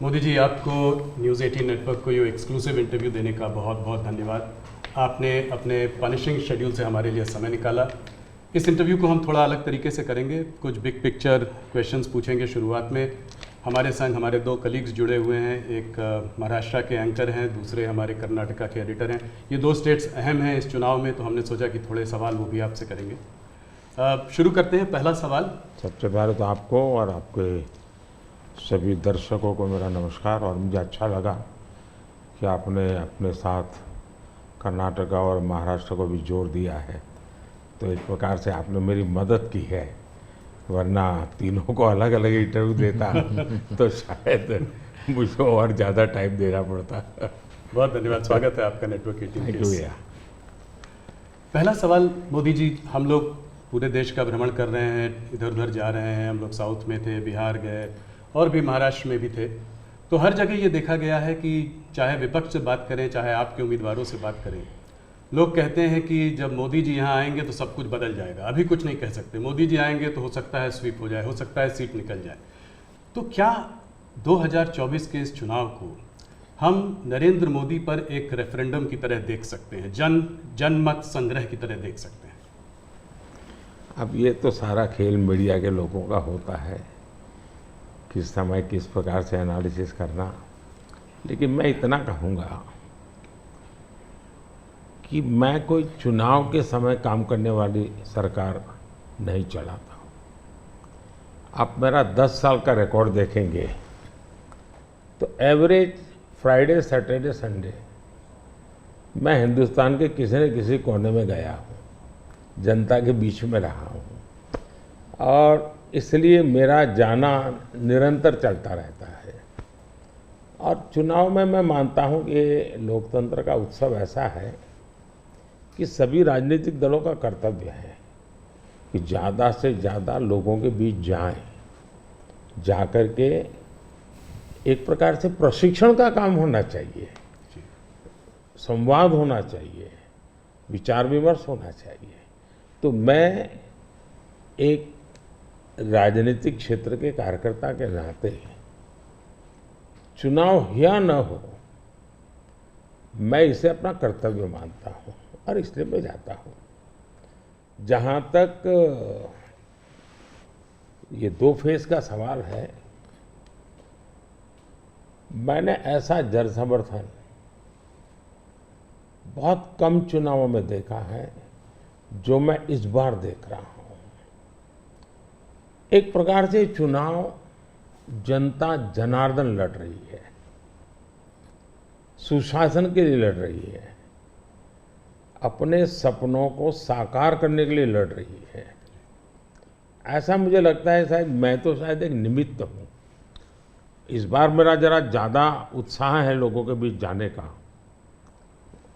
मोदी जी, आपको news 18 network को ये एक्सक्लूसिव इंटरव्यू देने का बहुत बहुत धन्यवाद। आपने अपने पनिशिंग शेड्यूल से हमारे लिए समय निकाला। इस इंटरव्यू को हम थोड़ा अलग तरीके से करेंगे, कुछ बिग पिक्चर क्वेश्चंस पूछेंगे। शुरुआत में हमारे संग हमारे दो कलीग्स जुड़े हुए हैं, एक महाराष्ट्र के एंकर हैं, दूसरे हमारे कर्नाटका के एडिटर हैं। ये दो स्टेट्स अहम हैं इस चुनाव में, तो हमने सोचा कि थोड़े सवाल वो भी आपसे करेंगे। शुरू करते हैं। पहला सवाल। सबसे पहले तो आपको और आपके सभी दर्शकों को मेरा नमस्कार। और मुझे अच्छा लगा कि आपने अपने साथ कर्नाटका और महाराष्ट्र को भी जोड़ दिया है, तो एक प्रकार से आपने मेरी मदद की है, वरना तीनों को अलग अलग इंटरव्यू देता तो शायद मुझे और ज़्यादा टाइम देना पड़ता। बहुत धन्यवाद, स्वागत है आपका नेटवर्क 18 थैंक यू। पहला सवाल मोदी जी, हम लोग पूरे देश का भ्रमण कर रहे हैं, इधर उधर जा रहे हैं। हम लोग साउथ में थे, बिहार गए और भी महाराष्ट्र में भी थे, तो हर जगह ये देखा गया है कि चाहे विपक्ष से बात करें, चाहे आपके उम्मीदवारों से बात करें, लोग कहते हैं कि जब मोदी जी यहाँ आएंगे तो सब कुछ बदल जाएगा। अभी कुछ नहीं कह सकते, मोदी जी आएंगे तो हो सकता है स्वीप हो जाए, हो सकता है सीट निकल जाए। तो क्या 2024 के इस चुनाव को हम नरेंद्र मोदी पर एक रेफरेंडम की तरह देख सकते हैं, जनमत संग्रह की तरह देख सकते हैं? अब ये तो सारा खेल मीडिया के लोगों का होता है, किस समय किस प्रकार से एनालिसिस करना। लेकिन मैं इतना कहूँगा कि मैं कोई चुनाव के समय काम करने वाली सरकार नहीं चलाता हूँ। आप मेरा 10 साल का रिकॉर्ड देखेंगे तो एवरेज फ्राइडे सैटरडे संडे मैं हिंदुस्तान के किसी न किसी कोने में गया हूँ, जनता के बीच में रहा हूँ, और इसलिए मेरा जाना निरंतर चलता रहता है। और चुनाव में मैं मानता हूँ कि लोकतंत्र का उत्सव ऐसा है कि सभी राजनीतिक दलों का कर्तव्य है कि ज़्यादा से ज़्यादा लोगों के बीच जाएं, जाकर के एक प्रकार से प्रशिक्षण का काम होना चाहिए, संवाद होना चाहिए, विचार विमर्श होना चाहिए। तो मैं एक राजनीतिक क्षेत्र के कार्यकर्ता के नाते चुनाव या न हो, मैं इसे अपना कर्तव्य मानता हूं और इसलिए मैं जाता हूं। जहां तक ये 2 फेज का सवाल है, मैंने ऐसा जन समर्थन बहुत कम चुनावों में देखा है जो मैं इस बार देख रहा हूं। एक प्रकार से चुनाव जनता जनार्दन लड़ रही है, सुशासन के लिए लड़ रही है, अपने सपनों को साकार करने के लिए लड़ रही है। ऐसा मुझे लगता है, शायद मैं तो शायद एक निमित्त हूँ। इस बार मेरा जरा ज़्यादा उत्साह है लोगों के बीच जाने का,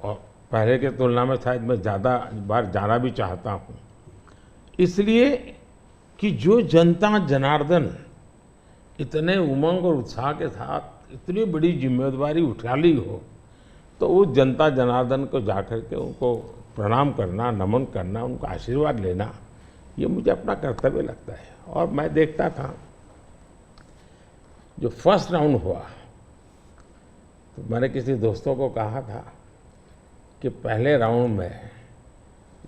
और पहले के तुलना में शायद मैं ज़्यादा बार जाना भी चाहता हूँ, इसलिए कि जो जनता जनार्दन इतने उमंग और उत्साह के साथ इतनी बड़ी जिम्मेदारी उठा ली हो, तो उस जनता जनार्दन को जाकर के उनको प्रणाम करना, नमन करना, उनका आशीर्वाद लेना, ये मुझे अपना कर्तव्य लगता है। और मैं देखता था जो फर्स्ट राउंड हुआ, तो मैंने किसी दोस्तों को कहा था कि पहले राउंड में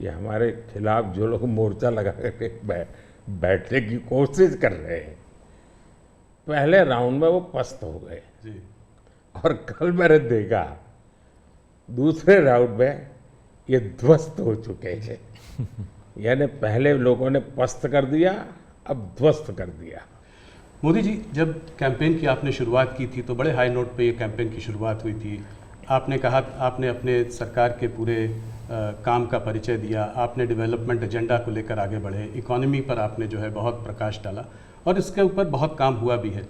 ये हमारे खिलाफ जो लोग मोर्चा लगा करके बैठने की कोशिश कर रहे हैं, पहले राउंड में वो पस्त हो गए जी। और कल मैंने देखा दूसरे राउंड में ये ध्वस्त हो चुके हैं। यानी पहले लोगों ने पस्त कर दिया, अब ध्वस्त कर दिया। मोदी जी, जब कैंपेन की आपने शुरुआत की थी तो बड़े हाई नोट पे ये कैंपेन की शुरुआत हुई थी। आपने कहा, आपने अपने सरकार के पूरे काम का परिचय दिया, आपने डेवलपमेंट एजेंडा को लेकर आगे बढ़े, इकोनॉमी पर आपने जो है बहुत प्रकाश डाला, और इसके ऊपर बहुत काम हुआ भी है।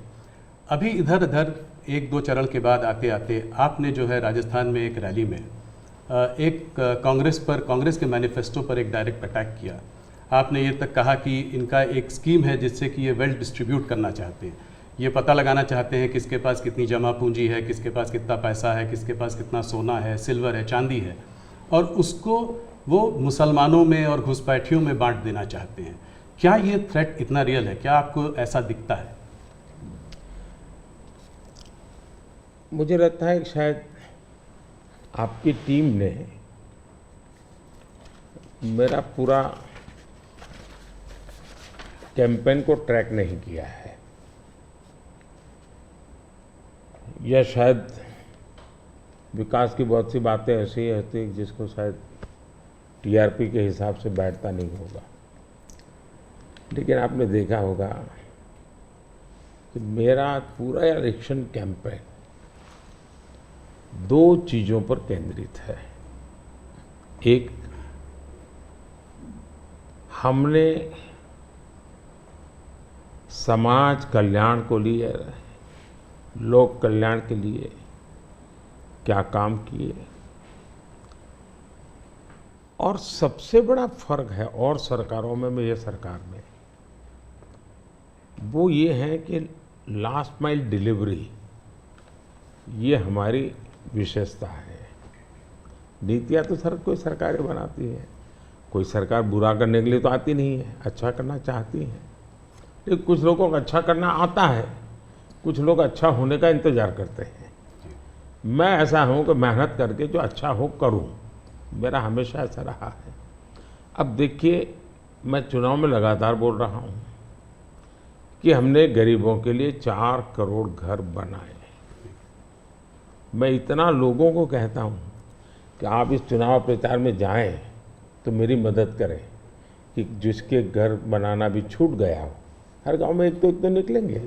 अभी इधर उधर 1-2 चरण के बाद आते आते आपने जो है राजस्थान में एक रैली में एक कांग्रेस के मैनिफेस्टो पर एक डायरेक्ट अटैक किया। आपने ये तक कहा कि इनका एक स्कीम है जिससे कि ये वेल्थ डिस्ट्रीब्यूट करना चाहते हैं, ये पता लगाना चाहते हैं किसके पास कितनी जमा पूंजी है, किसके पास कितना पैसा है, किसके पास कितना सोना है, सिल्वर है, चांदी है, और उसको वो मुसलमानों में और घुसपैठियों में बांट देना चाहते हैं। क्या ये थ्रेट इतना रियल है? क्या आपको ऐसा दिखता है? मुझे लगता है कि शायद आपकी टीम ने मेरा पूरा कैंपेन को ट्रैक नहीं किया है, या शायद विकास की बहुत सी बातें ऐसी होती हैं जिसको शायद टीआरपी के हिसाब से बैठता नहीं होगा। लेकिन आपने देखा होगा कि मेरा पूरा इलेक्शन कैंपेन दो चीजों पर केंद्रित है। एक, हमने समाज कल्याण को लिए, लोक कल्याण के लिए क्या काम किए, और सबसे बड़ा फर्क है और सरकारों में ये सरकार में, वो ये है कि लास्ट माइल डिलीवरी ये हमारी विशेषता है। नीतियाँ तो कोई सरकारें बनाती है, कोई सरकार बुरा करने के लिए तो आती नहीं है, अच्छा करना चाहती है। लेकिन कुछ लोगों को अच्छा करना आता है, कुछ लोग अच्छा होने का इंतजार करते हैं। मैं ऐसा हूं कि मेहनत करके जो अच्छा हो करूं, मेरा हमेशा ऐसा रहा है। अब देखिए, मैं चुनाव में लगातार बोल रहा हूं कि हमने गरीबों के लिए 4 करोड़ घर बनाए। मैं इतना लोगों को कहता हूं कि आप इस चुनाव प्रचार में जाएं तो मेरी मदद करें कि जिसके घर बनाना भी छूट गया हो, हर गांव में एक तो निकलेंगे,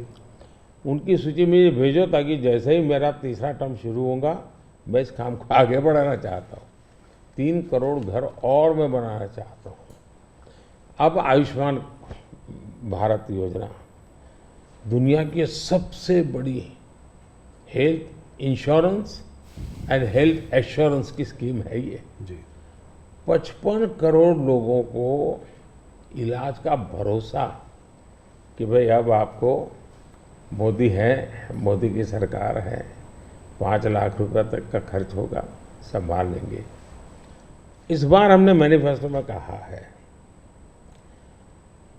उनकी सूची में ये भेजो, ताकि जैसे ही मेरा तीसरा टर्म शुरू होगा मैं इस काम को आगे बढ़ाना चाहता हूँ। 3 करोड़ घर और मैं बनाना चाहता हूँ। अब आयुष्मान भारत योजना दुनिया की सबसे बड़ी health insurance and health assurance की स्कीम है ये जी। 55 करोड़ लोगों को इलाज का भरोसा कि भाई अब आपको मोदी है, मोदी की सरकार है, 5 लाख रुपए तक का खर्च होगा, संभाल लेंगे। इस बार हमने मैनिफेस्टो में कहा है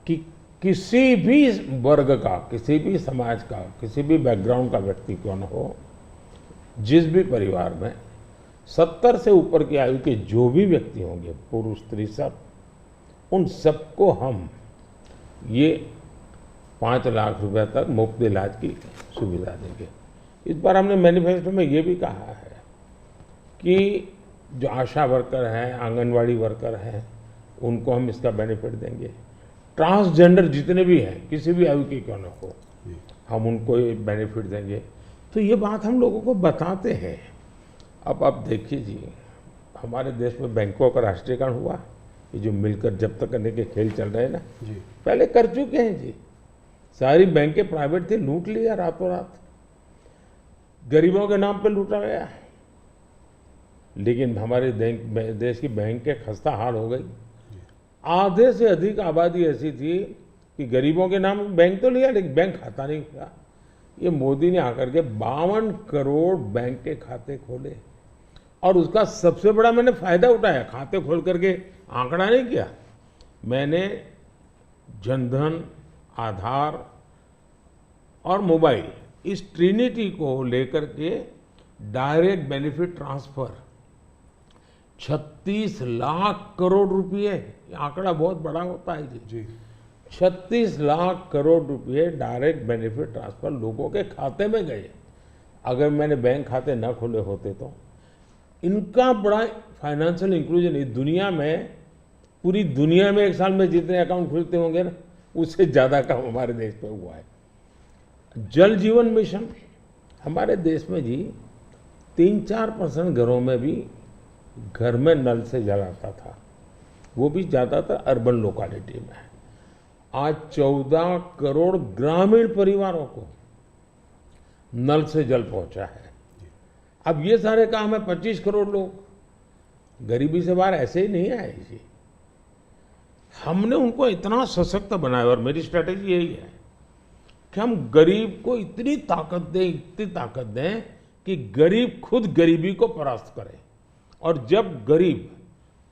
कि किसी भी वर्ग का, किसी भी समाज का, किसी भी बैकग्राउंड का व्यक्ति क्यों न हो, जिस भी परिवार में 70 से ऊपर की आयु के जो भी व्यक्ति होंगे, पुरुष स्त्री सब, उन सबको हम ये 5 लाख रुपए तक मुफ्त इलाज की सुविधा देंगे। इस बार हमने मैनिफेस्टो में ये भी कहा है कि जो आशा वर्कर हैं, आंगनवाड़ी वर्कर हैं, उनको हम इसका बेनिफिट देंगे। ट्रांसजेंडर जितने भी हैं, किसी भी आयु के क्यों न हो, हम उनको ये बेनिफिट देंगे। तो ये बात हम लोगों को बताते हैं। अब आप देखिए जी, हमारे देश में बैंकों का राष्ट्रीयकरण हुआ, ये जो मिलकर जब्त करने के खेल चल रहे हैं ना जी, पहले कर चुके हैं जी। सारी बैंकें प्राइवेट थी, लूट लिया रातों रात, गरीबों के नाम पे लूटा गया। लेकिन हमारे देश की बैंकें खस्ता हाल हो गई। आधे से अधिक आबादी ऐसी थी कि गरीबों के नाम बैंक तो लिया, लेकिन बैंक खाता नहीं था। ये मोदी ने आकर के 52 करोड़ बैंक के खाते खोले, और उसका सबसे बड़ा मैंने फायदा उठाया। खाते खोल करके आंकड़ा नहीं किया मैंने, जनधन, आधार और मोबाइल, इस ट्रिनिटी को लेकर के direct benefit transfer 36 lakh crore रुपए, आंकड़ा बहुत बड़ा होता है जी। 36 लाख करोड़ रुपए डायरेक्ट बेनिफिट ट्रांसफर लोगों के खाते में गए। अगर मैंने बैंक खाते न खोले होते तो इनका बड़ा फाइनेंशियल इंक्लूजन इस दुनिया में, पूरी दुनिया में एक साल में जितने अकाउंट खुलते होंगे ना, उससे ज्यादा काम हमारे देश में हुआ है। जल जीवन मिशन हमारे देश में जी 3-4% घरों में भी घर में नल से जल आता था, वो भी ज्यादातर अर्बन लोकेलिटी में। आज 14 करोड़ ग्रामीण परिवारों को नल से जल पहुंचा है। अब ये सारे काम है, 25 करोड़ लोग गरीबी से बाहर ऐसे ही नहीं आए जी। हमने उनको इतना सशक्त बनाया, और मेरी स्ट्रेटेजी यही है कि हम गरीब को इतनी ताकत दें कि गरीब खुद गरीबी को परास्त करे। और जब गरीब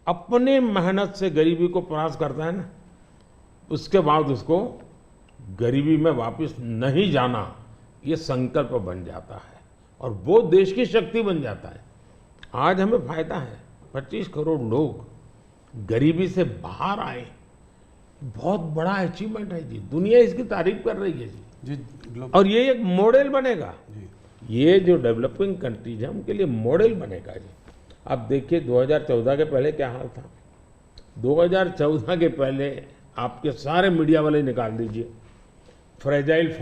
अपने मेहनत से गरीबी को परास्त करता है ना, उसके बाद उसको गरीबी में वापस नहीं जाना, ये संकल्प बन जाता है। और वो देश की शक्ति बन जाता है। आज हमें फायदा है, 25 करोड़ लोग गरीबी से बाहर आए, बहुत बड़ा अचीवमेंट है जी, दुनिया इसकी तारीफ कर रही है जी। जी और ये एक मॉडल बनेगा, जी ये जो डेवलपिंग कंट्रीज है उनके लिए मॉडल बनेगा जी। अब देखिए 2014 के पहले क्या हाल था। 2014 के पहले आपके सारे मीडिया वाले निकाल दीजिए, फ्रेजाइल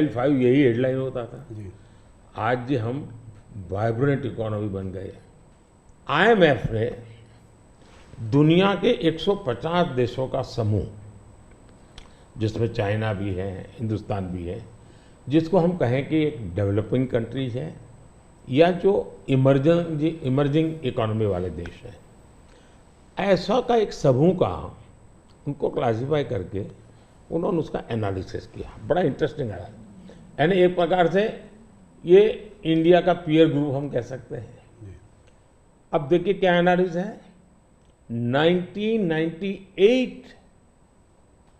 फाइव यही हेडलाइन होता था। जी आज जी हम वाइब्रेंट इकोनॉमी बन गए। IMF ने दुनिया के 150 देशों का समूह, जिसमें चाइना भी है, हिंदुस्तान भी है, जिसको हम कहें कि एक डेवलपिंग कंट्रीज है या जो इमर्जिंग इकोनॉमी वाले देश हैं, ऐसा का एक समूह का उनको क्लासिफाई करके उन्होंने उसका एनालिसिस किया। बड़ा इंटरेस्टिंग है, यानी एक प्रकार से ये इंडिया का पीयर ग्रुप हम कह सकते हैं। अब देखिए क्या एनालिसिस है। 1998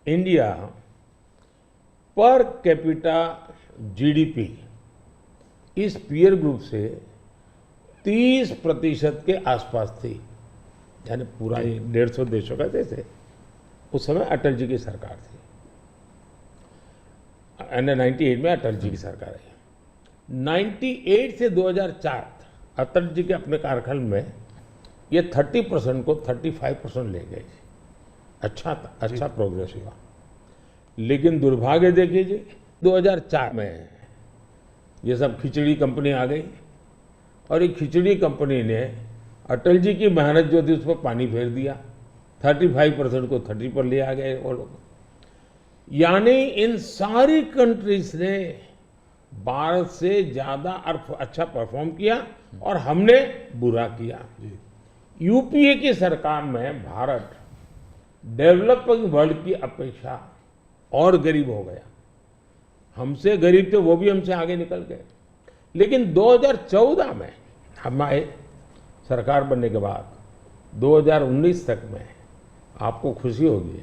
इंडिया पर कैपिटा GDP इस पीयर ग्रुप से 30% के आसपास थी, यानी पूरा ये 150 देशों का देश है। उस समय अटल जी की सरकार थी, 98 में अटल जी की सरकार है। 98 से 2004 अटल जी के अपने कार्यकाल में ये 30% को 35% ले गए। अच्छा था, अच्छा प्रोग्रेस हुआ। लेकिन दुर्भाग्य देखिए जी, 2004 में ये सब खिचड़ी कंपनी आ गई और ये खिचड़ी कंपनी ने अटल जी की मेहनत जो थी उस पर पानी फेर दिया। 35% को 30 पर ले आ गए वो लोग। यानी इन सारी कंट्रीज ने भारत से ज्यादा अच्छा परफॉर्म किया और हमने बुरा किया। यूपीए की सरकार में भारत डेवलपिंग वर्ल्ड की अपेक्षा और गरीब हो गया। हमसे गरीब थे वो भी हमसे आगे निकल गए। लेकिन 2014 में हमारे सरकार बनने के बाद 2019 तक में आपको खुशी होगी,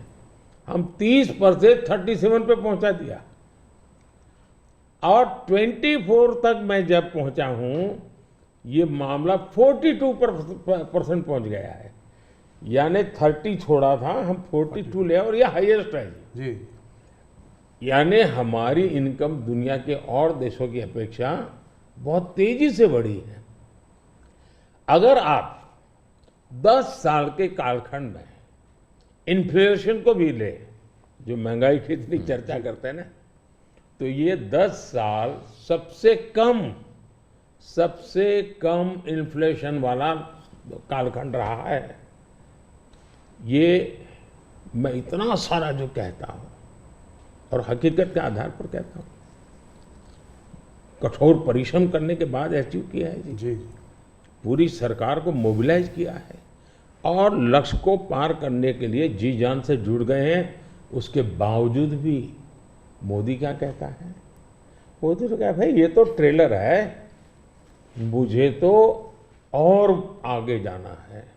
हम 30 पर से 37 पे पहुंचा दिया और 24 तक मैं जब पहुंचा हूं ये मामला 42% पहुंच गया है। यानी 30 छोड़ा था, हम 42 ले और ये हाईएस्ट है जी। यानी हमारी इनकम दुनिया के और देशों की अपेक्षा बहुत तेजी से बढ़ी है। अगर आप 10 साल के कालखंड में इन्फ्लेशन को भी ले, जो महंगाई की इतनी चर्चा करते हैं ना, तो ये 10 साल सबसे कम इन्फ्लेशन वाला कालखंड रहा है। ये मैं इतना सारा जो कहता हूं और हकीकत के आधार पर कहता हूं, कठोर परिश्रम करने के बाद अचीव किया है जी। पूरी सरकार को मोबिलाइज किया है और लक्ष्य को पार करने के लिए जी जान से जुड़ गए हैं। उसके बावजूद भी मोदी क्या कहता है? मोदी तो कहता है भाई ये तो ट्रेलर है, मुझे तो और आगे जाना है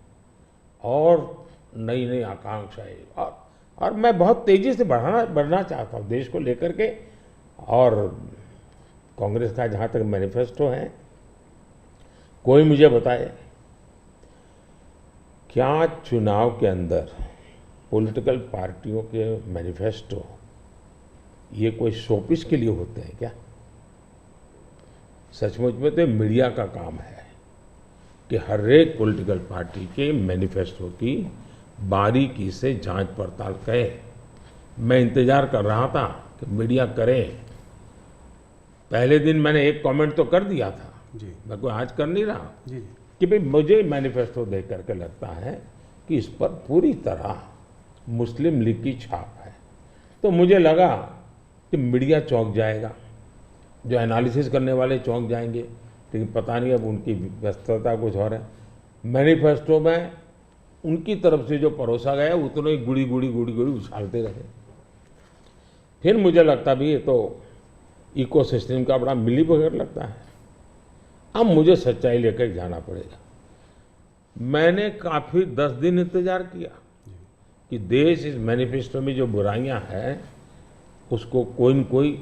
और नई नई आकांक्षाएं और मैं बहुत तेजी से बढ़ना चाहता हूं देश को लेकर के। और कांग्रेस का जहां तक मैनिफेस्टो है, कोई मुझे बताए क्या चुनाव के अंदर पॉलिटिकल पार्टियों के मैनिफेस्टो ये कोई शोपीस के लिए होते हैं क्या? सचमुच में तो मीडिया का काम है कि हर एक पॉलिटिकल पार्टी के मैनिफेस्टो की बारीकी से जांच पड़ताल करे। मैं इंतजार कर रहा था कि मीडिया करे। पहले दिन मैंने एक कमेंट तो कर दिया था जी। मैं कोई आज कर नहीं रहा जी। कि भाई मुझे मैनिफेस्टो देख करके लगता है कि इस पर पूरी तरह मुस्लिम लीग की छाप है। तो मुझे लगा कि मीडिया चौंक जाएगा, जो एनालिसिस करने वाले चौंक जाएंगे, लेकिन पता नहीं अब उनकी व्यस्तता कुछ और है। मैनिफेस्टो में उनकी तरफ से जो परोसा गया उतना ही गुड़ी उछालते रहे। फिर मुझे लगता भी ये तो इकोसिस्टम का बड़ा मिलीबग लगता है। अब मुझे सच्चाई लेकर जाना पड़ेगा। मैंने काफी 10 दिन इंतजार किया कि देश इस मैनिफेस्टो में जो बुराइयां हैं उसको कोई न कोई,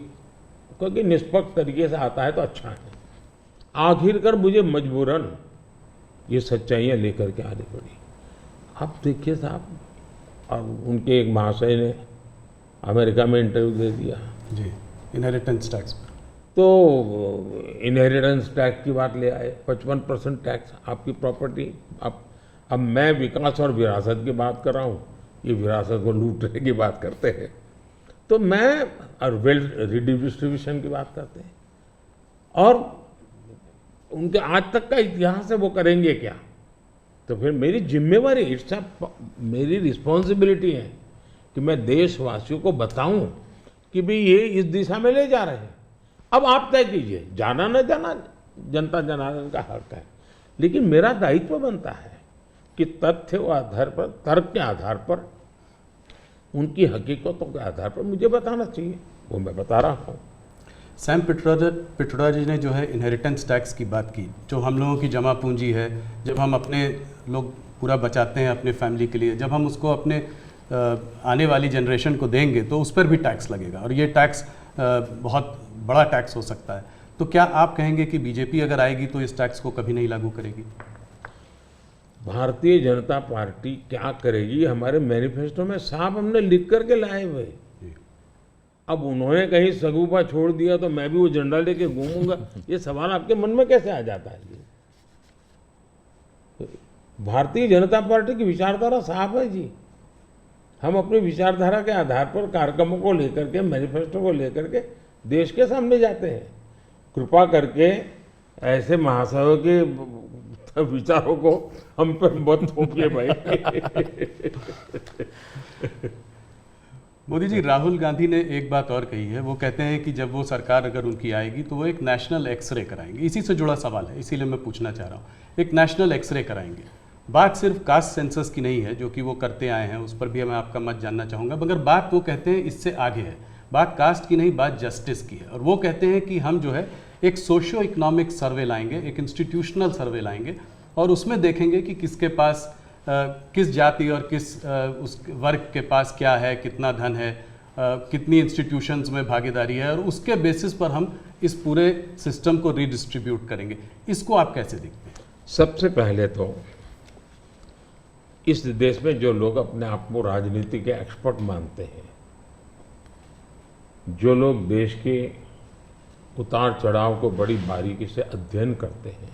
क्योंकि निष्पक्ष तरीके से आता है तो अच्छा है, आखिरकार मुझे मजबूरन ये सच्चाइयाँ लेकर के आनी पड़ी। आप देखिए साहब, अब उनके एक महाशय ने अमेरिका में इंटरव्यू दे दिया, जी, इनहेरिटेंस टैक्स पर। तो इनहेरिटेंस टैक्स की बात ले आए, 55% टैक्स आपकी प्रॉपर्टी। अब मैं विकास और विरासत की बात कर रहा हूँ, ये विरासत को लूटने की बात करते हैं। तो मैं और वेल्थ रिडिस्ट्रीब्यूशन की बात करते हैं, और उनके आज तक का इतिहास है, वो करेंगे क्या? तो फिर मेरी जिम्मेवारी, मेरी रिस्पॉन्सिबिलिटी है कि मैं देशवासियों को बताऊं कि भाई ये इस दिशा में ले जा रहे हैं। अब आप तय कीजिए, जाना न जाना जनता जनार्दन का हक है, लेकिन मेरा दायित्व बनता है कि तथ्य के आधार पर, तर्क के आधार पर, उनकी हकीकतों के आधार पर मुझे बताना चाहिए, वो मैं बता रहा हूँ। सैम पिट्रोडा जी ने जो है इनहेरिटेंस टैक्स की बात की, जो हम लोगों की जमा पूंजी है, जब हम अपने लोग पूरा बचाते हैं अपने फैमिली के लिए, जब हम उसको अपने आने वाली जनरेशन को देंगे तो उस पर भी टैक्स लगेगा, और ये टैक्स बहुत बड़ा टैक्स हो सकता है। तो क्या आप कहेंगे कि बीजेपी अगर आएगी तो इस टैक्स को कभी नहीं लागू करेगी? भारतीय जनता पार्टी क्या करेगी, हमारे मैनिफेस्टो में साफ हमने लिख करके लाए हुए। अब उन्होंने कहीं सगुफा छोड़ दिया तो मैं भी वो झंडा लेके घूमूंगा, ये सवाल आपके मन में कैसे आ जाता है? जी, भारतीय जनता पार्टी की विचारधारा साफ है जी। हम अपनी विचारधारा के आधार पर कार्यक्रमों को लेकर के, मैनिफेस्टो को लेकर के देश के सामने जाते हैं। कृपा करके ऐसे महाशयों के विचारों को हम पर मत थोपिए भाई। मोदी जी, राहुल गांधी ने एक बात और कही है, वो कहते हैं कि जब वो सरकार अगर उनकी आएगी तो वो एक नेशनल एक्सरे कराएंगे। इसी से जुड़ा सवाल है, इसीलिए मैं पूछना चाह रहा हूँ, एक नेशनल एक्सरे कराएंगे। बात सिर्फ कास्ट सेंसस की नहीं है जो कि वो करते आए हैं, उस पर भी मैं आपका मत जानना चाहूँगा, मगर बात वो कहते हैं इससे आगे है। बात कास्ट की नहीं, बात जस्टिस की है। और वो कहते हैं कि हम जो है एक सोशियो इकोनॉमिक सर्वे लाएंगे, एक इंस्टीट्यूशनल सर्वे लाएंगे, और उसमें देखेंगे कि किसके पास किस जाति और किस उस वर्ग के पास क्या है, कितना धन है, कितनी इंस्टीट्यूशंस में भागीदारी है, और उसके बेसिस पर हम इस पूरे सिस्टम को रीडिस्ट्रीब्यूट करेंगे। इसको आप कैसे देखते हैं? सबसे पहले तो इस देश में जो लोग अपने आप को राजनीति के एक्सपर्ट मानते हैं, जो लोग देश के उतार चढ़ाव को बड़ी बारीकी से अध्ययन करते हैं,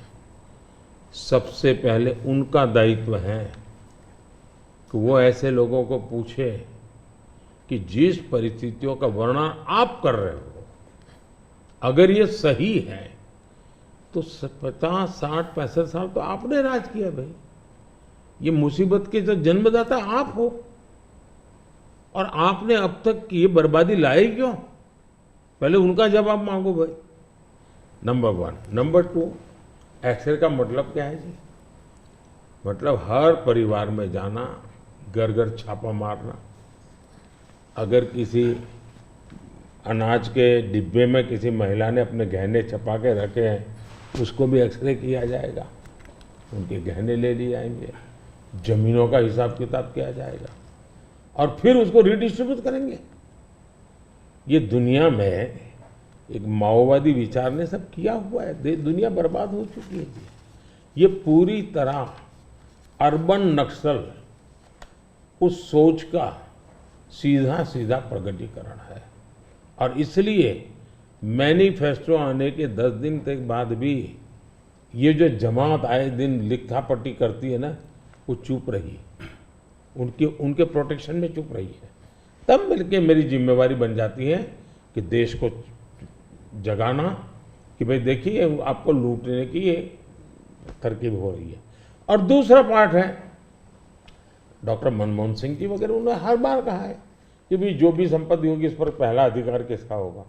सबसे पहले उनका दायित्व है कि वो ऐसे लोगों को पूछे कि जिस परिस्थितियों का वर्णन आप कर रहे हो, अगर ये सही है तो 50, 60, 65 साल तो आपने राज किया भाई। ये मुसीबत के जो जन्मदाता आप हो, और आपने अब तक ये बर्बादी लाई क्यों? पहले उनका जवाब मांगो भाई, नंबर 1। नंबर 2, एक्सरे का मतलब क्या है जी? मतलब हर परिवार में जाना, घर घर छापा मारना, अगर किसी अनाज के डिब्बे में किसी महिला ने अपने गहने छपा के रखे हैं, उसको भी एक्सरे किया जाएगा, उनके गहने ले लिए जाएंगे, जमीनों का हिसाब किताब किया जाएगा, और फिर उसको रिडिस्ट्रीब्यूट करेंगे। ये दुनिया में एक माओवादी विचार ने सब किया हुआ है, दुनिया बर्बाद हो चुकी है जी। ये पूरी तरह अर्बन नक्सल उस सोच का सीधा सीधा प्रगटीकरण है, और इसलिए मैनिफेस्टो आने के 10 दिन तक बाद भी ये जो जमात आए दिन लिखापट्टी करती है ना, वो चुप रही, उनके प्रोटेक्शन में चुप रही है। तब मिलके मेरी जिम्मेवारी बन जाती है कि देश को जगाना कि भाई देखिए आपको लूटने की ये तरकीब हो रही है। और दूसरा पार्ट है, डॉक्टर मनमोहन सिंह जी वगैरह, उन्होंने हर बार कहा है कि भाई जो भी संपत्ति होगी इस पर पहला अधिकार किसका होगा।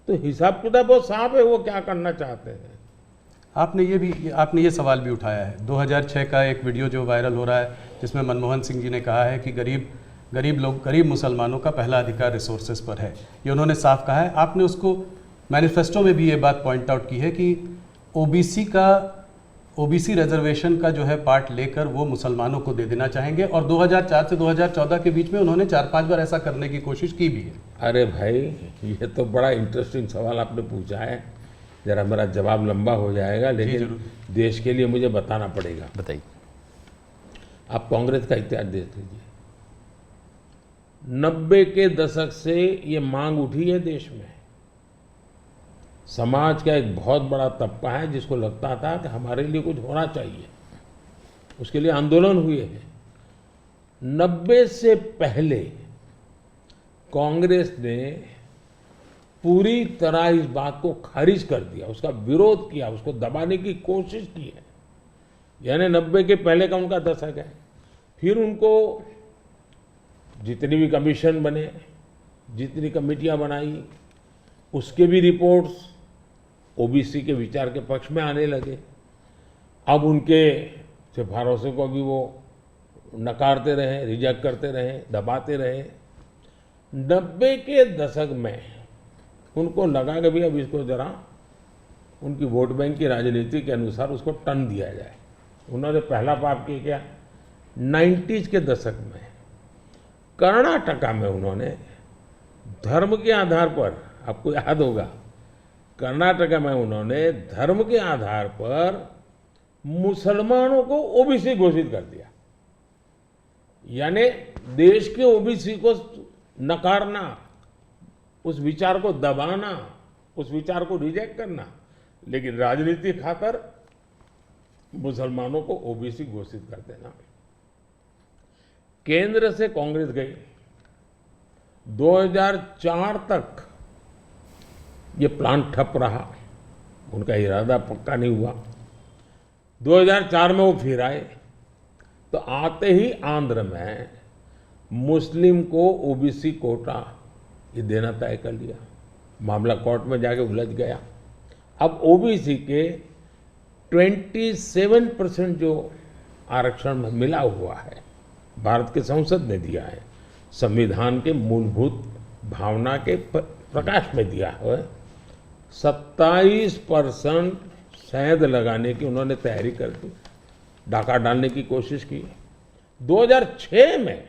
तो हिसाब किताब बहुत साफ है, वो क्या करना चाहते हैं। आपने ये सवाल भी उठाया है। 2006 का एक वीडियो जो वायरल हो रहा है, जिसमें मनमोहन सिंह जी ने कहा है कि गरीब मुसलमानों का पहला अधिकार रिसोर्सेज पर है, ये उन्होंने साफ कहा है। आपने उसको मैनिफेस्टो में भी ये बात पॉइंट आउट की है कि ओबीसी रिजर्वेशन का जो है पार्ट लेकर वो मुसलमानों को दे देना चाहेंगे, और 2004 से 2014 के बीच में उन्होंने 4-5 बार ऐसा करने की कोशिश की भी है। अरे भाई, ये तो बड़ा इंटरेस्टिंग सवाल आपने पूछा है। जरा मेरा जवाब लंबा हो जाएगा, लेकिन जरूर। देश के लिए मुझे बताना पड़ेगा। बताइए। आप कांग्रेस का इतिहास देख लीजिए। 90 के दशक से ये मांग उठी है देश में। समाज का एक बहुत बड़ा तबका है जिसको लगता था कि हमारे लिए कुछ होना चाहिए, उसके लिए आंदोलन हुए हैं। 90 से पहले कांग्रेस ने पूरी तरह इस बात को खारिज कर दिया, उसका विरोध किया, उसको दबाने की कोशिश की है। यानी 90 के पहले का उनका दशक है। फिर उनको जितनी भी कमीशन बने, जितनी कमेटियां बनाई, उसके भी रिपोर्ट्स ओबीसी के विचार के पक्ष में आने लगे। अब उनके सिफारिशों को भी वो नकारते रहे, रिजेक्ट करते रहे, दबाते रहे। 90 के दशक में उनको लगा कि भी अब इसको जरा उनकी वोट बैंक की राजनीति के अनुसार उसको टर्न दिया जाए। उन्होंने पहला पाप किया क्या, 90s के दशक में कर्नाटका में उन्होंने धर्म के आधार पर, आपको याद होगा, कर्नाटका में उन्होंने धर्म के आधार पर मुसलमानों को ओबीसी घोषित कर दिया। यानी देश के ओबीसी को नकारना, उस विचार को दबाना, उस विचार को रिजेक्ट करना, लेकिन राजनीति खातर मुसलमानों को ओबीसी घोषित कर देना। केंद्र से कांग्रेस गई, 2004 तक ये प्लान ठप रहा, उनका इरादा पक्का नहीं हुआ। 2004 में वो फिर आए, तो आते ही आंध्र में मुस्लिम को ओबीसी कोटा ये देना तय कर लिया। मामला कोर्ट में जाके उलझ गया। अब ओबीसी के 27% जो आरक्षण में मिला हुआ है, भारत के संसद ने दिया है, संविधान के मूलभूत भावना के प्रकाश में दिया है। 27% शहद लगाने की उन्होंने तैयारी कर दी, डाका डालने की कोशिश की। 2006 में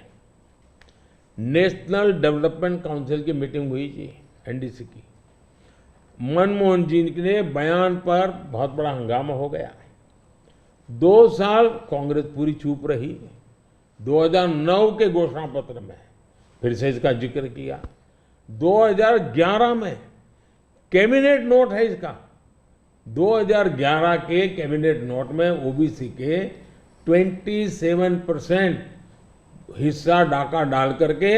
नेशनल डेवलपमेंट काउंसिल की मीटिंग हुई थी, एनडीसी की। मनमोहन जी के बयान पर बहुत बड़ा हंगामा हो गया। 2 साल कांग्रेस पूरी चुप रही। 2009 के घोषणा पत्र में फिर से इसका जिक्र किया। 2011 में कैबिनेट नोट है इसका। 2011 के कैबिनेट नोट में ओबीसी के 27% हिस्सा डाका डाल करके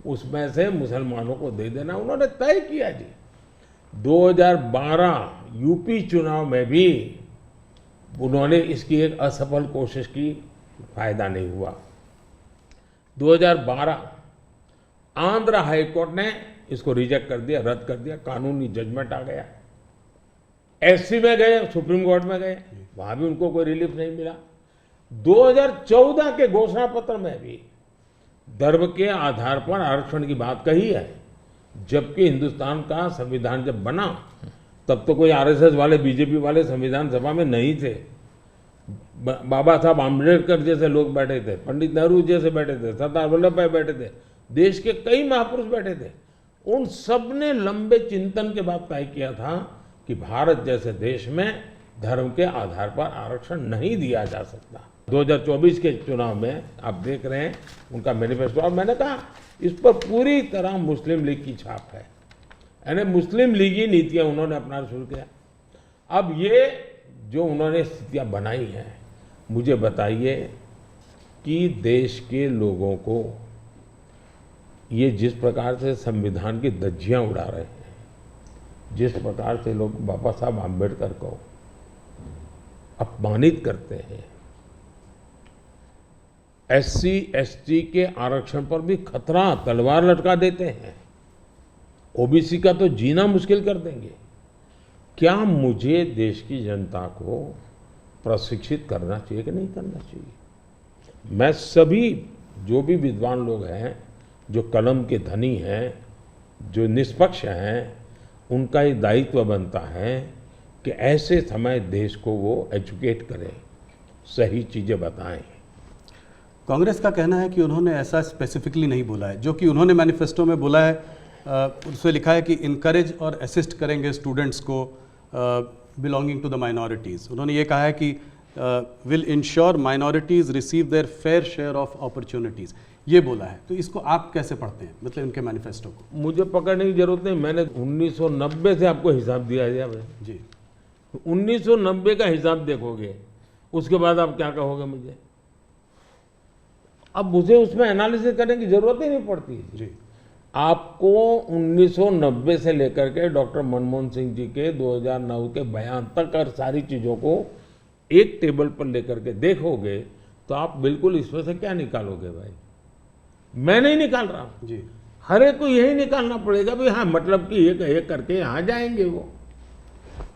उसमें से मुसलमानों को दे देना उन्होंने तय किया जी। 2012 यूपी चुनाव में भी उन्होंने इसकी एक असफल कोशिश की, फायदा नहीं हुआ। 2012 आंध्र हाईकोर्ट ने इसको रिजेक्ट कर दिया, रद्द कर दिया, कानूनी जजमेंट आ गया। एससी में गए, सुप्रीम कोर्ट में गए, वहां भी उनको कोई रिलीफ नहीं मिला। 2014 के घोषणा पत्र में भी धर्म के आधार पर आरक्षण की बात कही है, जबकि हिंदुस्तान का संविधान जब बना तब तो कोई आरएसएस वाले, बीजेपी वाले संविधान सभा में नहीं थे। बाबा साहब आम्बेडकर जैसे लोग बैठे थे, पंडित नेहरू जैसे बैठे थे, सरदार वल्लभ भाई बैठे थे, देश के कई महापुरुष बैठे थे। उन सब ने लंबे चिंतन के बाद तय किया था कि भारत जैसे देश में धर्म के आधार पर आरक्षण नहीं दिया जा सकता। 2024 के चुनाव में आप देख रहे हैं उनका मैनिफेस्टो, और मैंने कहा इस पर पूरी तरह मुस्लिम लीग की छाप है, यानी मुस्लिम लीगी नीतियां उन्होंने अपनाना शुरू किया। अब ये जो उन्होंने स्थितियां बनाई हैं, मुझे बताइए कि देश के लोगों को ये जिस प्रकार से संविधान की धज्जियां उड़ा रहे हैं, जिस प्रकार से लोग बाबा साहब आम्बेडकर को अपमानित करते हैं, एससी एसटी के आरक्षण पर भी खतरा, तलवार लटका देते हैं, ओबीसी का तो जीना मुश्किल कर देंगे। क्या मुझे देश की जनता को प्रशिक्षित करना चाहिए कि नहीं करना चाहिए? मैं सभी जो भी विद्वान लोग हैं, जो कलम के धनी हैं, जो निष्पक्ष हैं, उनका ये दायित्व बनता है कि ऐसे समय देश को वो एजुकेट करें, सही चीज़ें बताएं। कांग्रेस का कहना है कि उन्होंने ऐसा स्पेसिफिकली नहीं बोला है। जो कि उन्होंने मैनिफेस्टो में बोला है, उसमें लिखा है कि इनकरेज और असिस्ट करेंगे स्टूडेंट्स को बिलोंगिंग टू द माइनॉरिटीज़। उन्होंने ये कहा है कि will ensure minorities receive there fair share of opportunities, ये बोला है। तो इसको आप कैसे पढ़ते हैं, मतलब उनके मैनिफेस्टो को? मुझे पकड़ने की जरूरत नहीं, मैंने 1990 से आपको हिसाब दिया है भाई। जी 1990 का हिसाब देखोगे, उसके बाद आप क्या कहोगे मुझे? अब मुझे उसमें एनालिसिस करने की जरूरत ही नहीं पड़ती। जी आपको 1990 से लेकर के डॉक्टर मनमोहन सिंह जी के 2009 के बयान तक और सारी चीजों को एक टेबल पर लेकर के देखोगे तो आप बिल्कुल इसमें से क्या निकालोगे भाई? मैं नहीं निकाल रहा हूं, जी हर एक को यही निकालना पड़ेगा भाई। हाँ, मतलब कि एक करके यहां जाएंगे वो।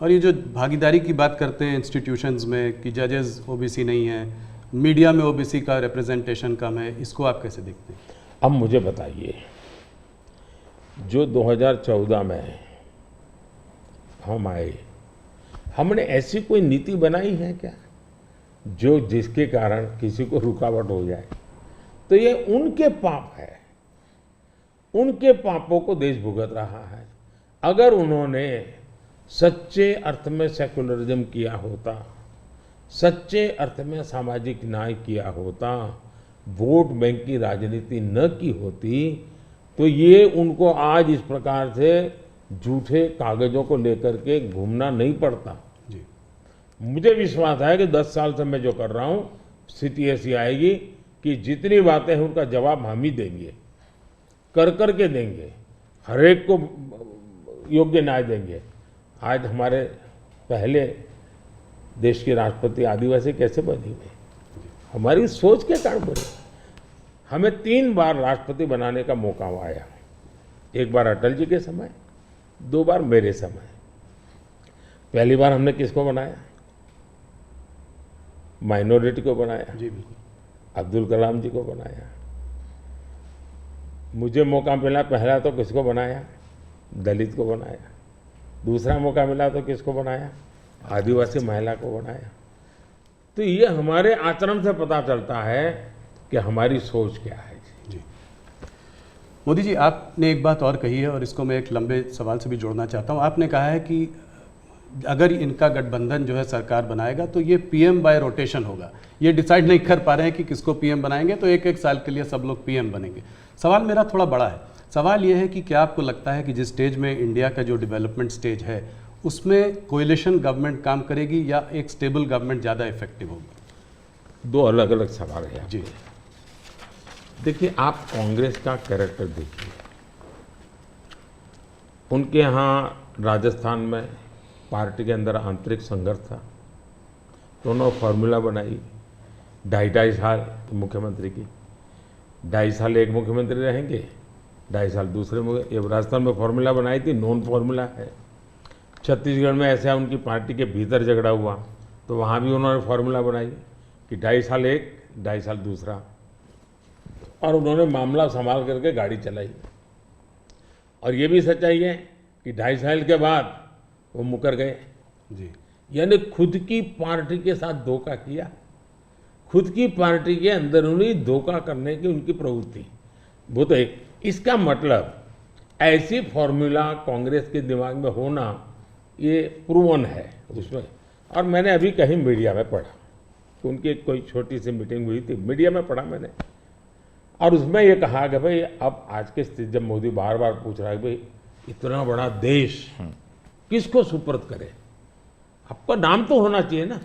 और ये जो भागीदारी की बात करते हैं इंस्टीट्यूशंस में कि जजेस ओबीसी नहीं है, मीडिया में ओबीसी का रिप्रेजेंटेशन कम है, इसको आप कैसे देखते हैं? अब मुझे बताइए, जो 2014 में हम आए, हमने ऐसी कोई नीति बनाई है क्या जो जिसके कारण किसी को रुकावट हो जाए? तो ये उनके पाप है, उनके पापों को देश भुगत रहा है। अगर उन्होंने सच्चे अर्थ में सेकुलरिज्म किया होता, सच्चे अर्थ में सामाजिक न्याय किया होता, वोट बैंक की राजनीति न की होती, तो ये उनको आज इस प्रकार से झूठे कागजों को लेकर के घूमना नहीं पड़ता। जी मुझे विश्वास है कि 10 साल से मैं जो कर रहा हूं, स्थिति ऐसी आएगी कि जितनी बातें हैं उनका जवाब हम ही देंगे, कर के देंगे, हर एक को योग्य न्याय देंगे। आज हमारे पहले देश के राष्ट्रपति आदिवासी कैसे बनी हुई? हमारी सोच के कारण बनी। हमें 3 बार राष्ट्रपति बनाने का मौका आया, एक बार अटल जी के समय, 2 बार मेरे समय। पहली बार हमने किसको बनाया? माइनॉरिटी को बनाया, जी बिल्कुल। अब्दुल कलाम जी को बनाया। मुझे मौका मिला पहला तो किसको बनाया? दलित को बनाया। दूसरा मौका मिला तो किसको बनाया? आदिवासी महिला को बनाया। तो ये हमारे आचरण से पता चलता है कि हमारी सोच क्या है। जी मोदी जी, आपने एक बात और कही है और इसको मैं एक लंबे सवाल से भी जोड़ना चाहता हूँ। आपने कहा है कि अगर इनका गठबंधन जो है सरकार बनाएगा तो ये पीएम बाय रोटेशन होगा। ये डिसाइड नहीं कर पा रहे हैं कि किसको पीएम बनाएंगे, तो एक साल के लिए सब लोग पीएम बनेंगे। सवाल मेरा थोड़ा बड़ा है। सवाल ये है कि क्या आपको लगता है कि जिस स्टेज में इंडिया का जो डेवलपमेंट स्टेज है उसमें कोएलिशन गवर्नमेंट काम करेगी या एक स्टेबल गवर्नमेंट ज़्यादा इफेक्टिव होगी? 2 अलग अलग सवाल है। जी देखिए, आप कांग्रेस का कैरेक्टर देखिए। उनके यहाँ राजस्थान में पार्टी के अंदर आंतरिक संघर्ष था, तो उन्होंने फॉर्मूला बनाई 2.5 साल मुख्यमंत्री की। 2.5 साल एक मुख्यमंत्री रहेंगे, 2.5 साल दूसरे ये राजस्थान में फॉर्मूला बनाई थी, नॉन फॉर्मूला है। छत्तीसगढ़ में ऐसा उनकी पार्टी के भीतर झगड़ा हुआ तो वहाँ भी उन्होंने फॉर्मूला बनाई कि 2.5 साल एक, 2.5 साल दूसरा, और उन्होंने मामला संभाल करके गाड़ी चलाई। और ये भी सच्चाई है कि 2.5 साल के बाद वो मुकर गए। जी यानी खुद की पार्टी के साथ धोखा किया, खुद की पार्टी के अंदरूनी धोखा करने की उनकी प्रवृत्ति, वो तो एक। इसका मतलब ऐसी फॉर्मूला कांग्रेस के दिमाग में होना ये प्रूवन है उसमें। और मैंने अभी कहीं मीडिया में पढ़ा, उनकी कोई छोटी सी मीटिंग हुई थी, मीडिया में पढ़ा मैंने, और उसमें ये कहा कि भाई अब आज के स्थिति जब मोदी बार बार पूछ रहा है भाई इतना बड़ा देश किसको सुपर्द करे, आपका नाम तो होना चाहिए ना,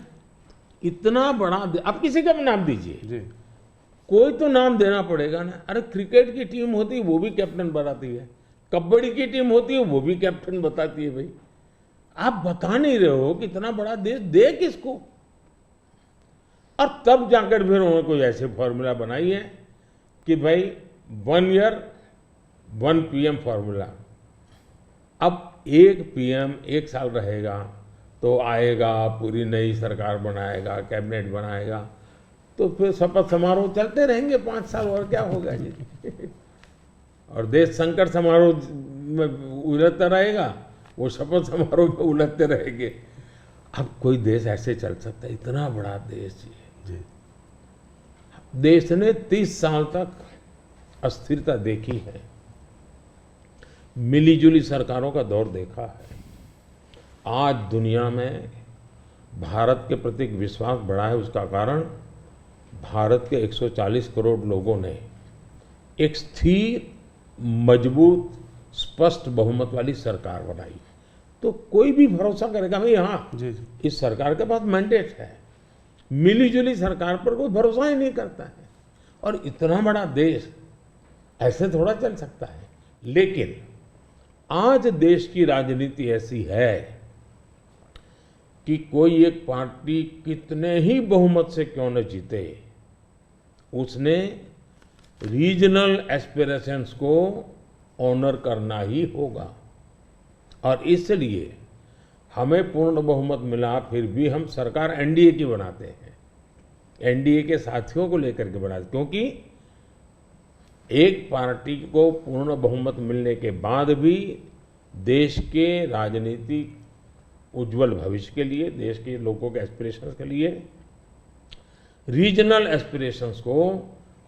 इतना बड़ा आप किसी का भी नाम दीजिए, जी कोई तो नाम देना पड़ेगा ना। अरे क्रिकेट की टीम होती है वो भी कैप्टन बनाती है, कबड्डी की टीम होती है वो भी कैप्टन बताती है। भाई आप बता नहीं रहे हो कि इतना बड़ा देश दे किसको। और तब जाकर फिर उन्होंने कोई ऐसे फॉर्मूला बनाई है कि भाई 1 ईयर 1 पीएम फॉर्मूला। अब एक पीएम 1 साल रहेगा तो आएगा, पूरी नई सरकार बनाएगा, कैबिनेट बनाएगा, तो फिर शपथ समारोह चलते रहेंगे 5 साल, और क्या होगा जी। और देश संकट समारोह में उलझता रहेगा, वो शपथ समारोह में उलझते रहेंगे। अब कोई देश ऐसे चल सकता है? इतना बड़ा देश जी देश ने 30 साल तक अस्थिरता देखी है, मिलीजुली सरकारों का दौर देखा है, आज दुनिया में भारत के प्रति विश्वास बढ़ा है, उसका कारण भारत के 140 करोड़ लोगों ने एक स्थिर, मजबूत, स्पष्ट बहुमत वाली सरकार बनाई। तो कोई भी भरोसा करेगा भाई हाँ जी जी। इस सरकार के पास मैंडेट है, मिलीजुली सरकार पर कोई भरोसा ही नहीं करता है। और इतना बड़ा देश ऐसे थोड़ा चल सकता है। लेकिन आज देश की राजनीति ऐसी है कि कोई एक पार्टी कितने ही बहुमत से क्यों न जीते, उसने रीजनल एस्पिरेशंस को ऑनर करना ही होगा। और इसलिए हमें पूर्ण बहुमत मिला, फिर भी हम सरकार एनडीए की बनाते हैं, एनडीए के साथियों को लेकर के बनाते, क्योंकि एक पार्टी को पूर्ण बहुमत मिलने के बाद भी देश के राजनीतिक उज्जवल भविष्य के लिए, देश के लोगों के एस्पिरेशंस के लिए, रीजनल एस्पिरेशंस को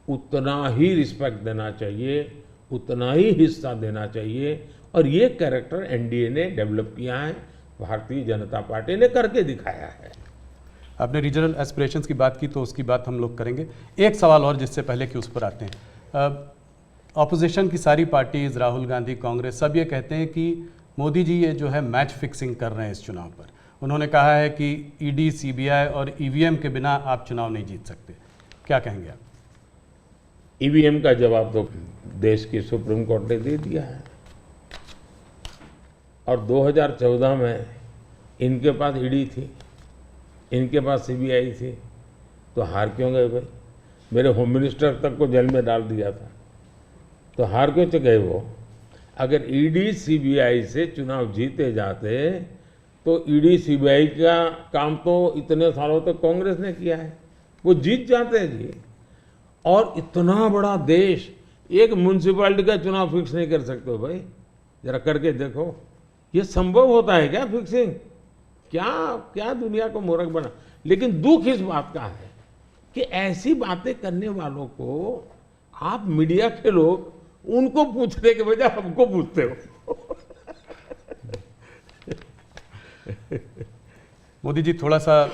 उतना ही रिस्पेक्ट देना चाहिए, उतना ही हिस्सा देना चाहिए। और ये कैरेक्टर एनडीए ने डेवलप किया है, भारतीय जनता पार्टी ने करके दिखाया है। आपने रीजनल एस्पिरेशंस की बात की तो उसकी बात हम लोग करेंगे। एक सवाल और जिससे पहले कि उस पर आते हैं, ऑपोजिशन की सारी पार्टीज, राहुल गांधी, कांग्रेस, सब ये कहते हैं कि मोदी जी ये जो है मैच फिक्सिंग कर रहे हैं इस चुनाव पर। उन्होंने कहा है कि ईडी, सीबीआई और ईवीएम के बिना आप चुनाव नहीं जीत सकते। क्या कहेंगे आप? ईवीएम का जवाब तो देश की सुप्रीम कोर्ट ने दे दिया है। और 2014 में इनके पास ईडी थी, इनके पास सीबीआई थी, तो हार क्यों गए भाई? मेरे होम मिनिस्टर तक को जेल में डाल दिया था, तो हार क्यों गए वो? अगर ईडी सीबीआई से चुनाव जीते जाते तो ईडी सीबीआई का काम तो इतने सालों तक कांग्रेस ने किया है, वो जीत जाते हैं जी। और इतना बड़ा देश एक म्यूनसिपैलिटी का चुनाव फिक्स नहीं कर सकते भाई, जरा करके देखो। ये संभव होता है क्या फिक्सिंग? क्या क्या दुनिया को मूर्ख बना। लेकिन दुख इस बात का है कि ऐसी बातें करने वालों को आप मीडिया के लोग उनको पूछने के बजाय हमको पूछते हो। मोदी जी थोड़ा सा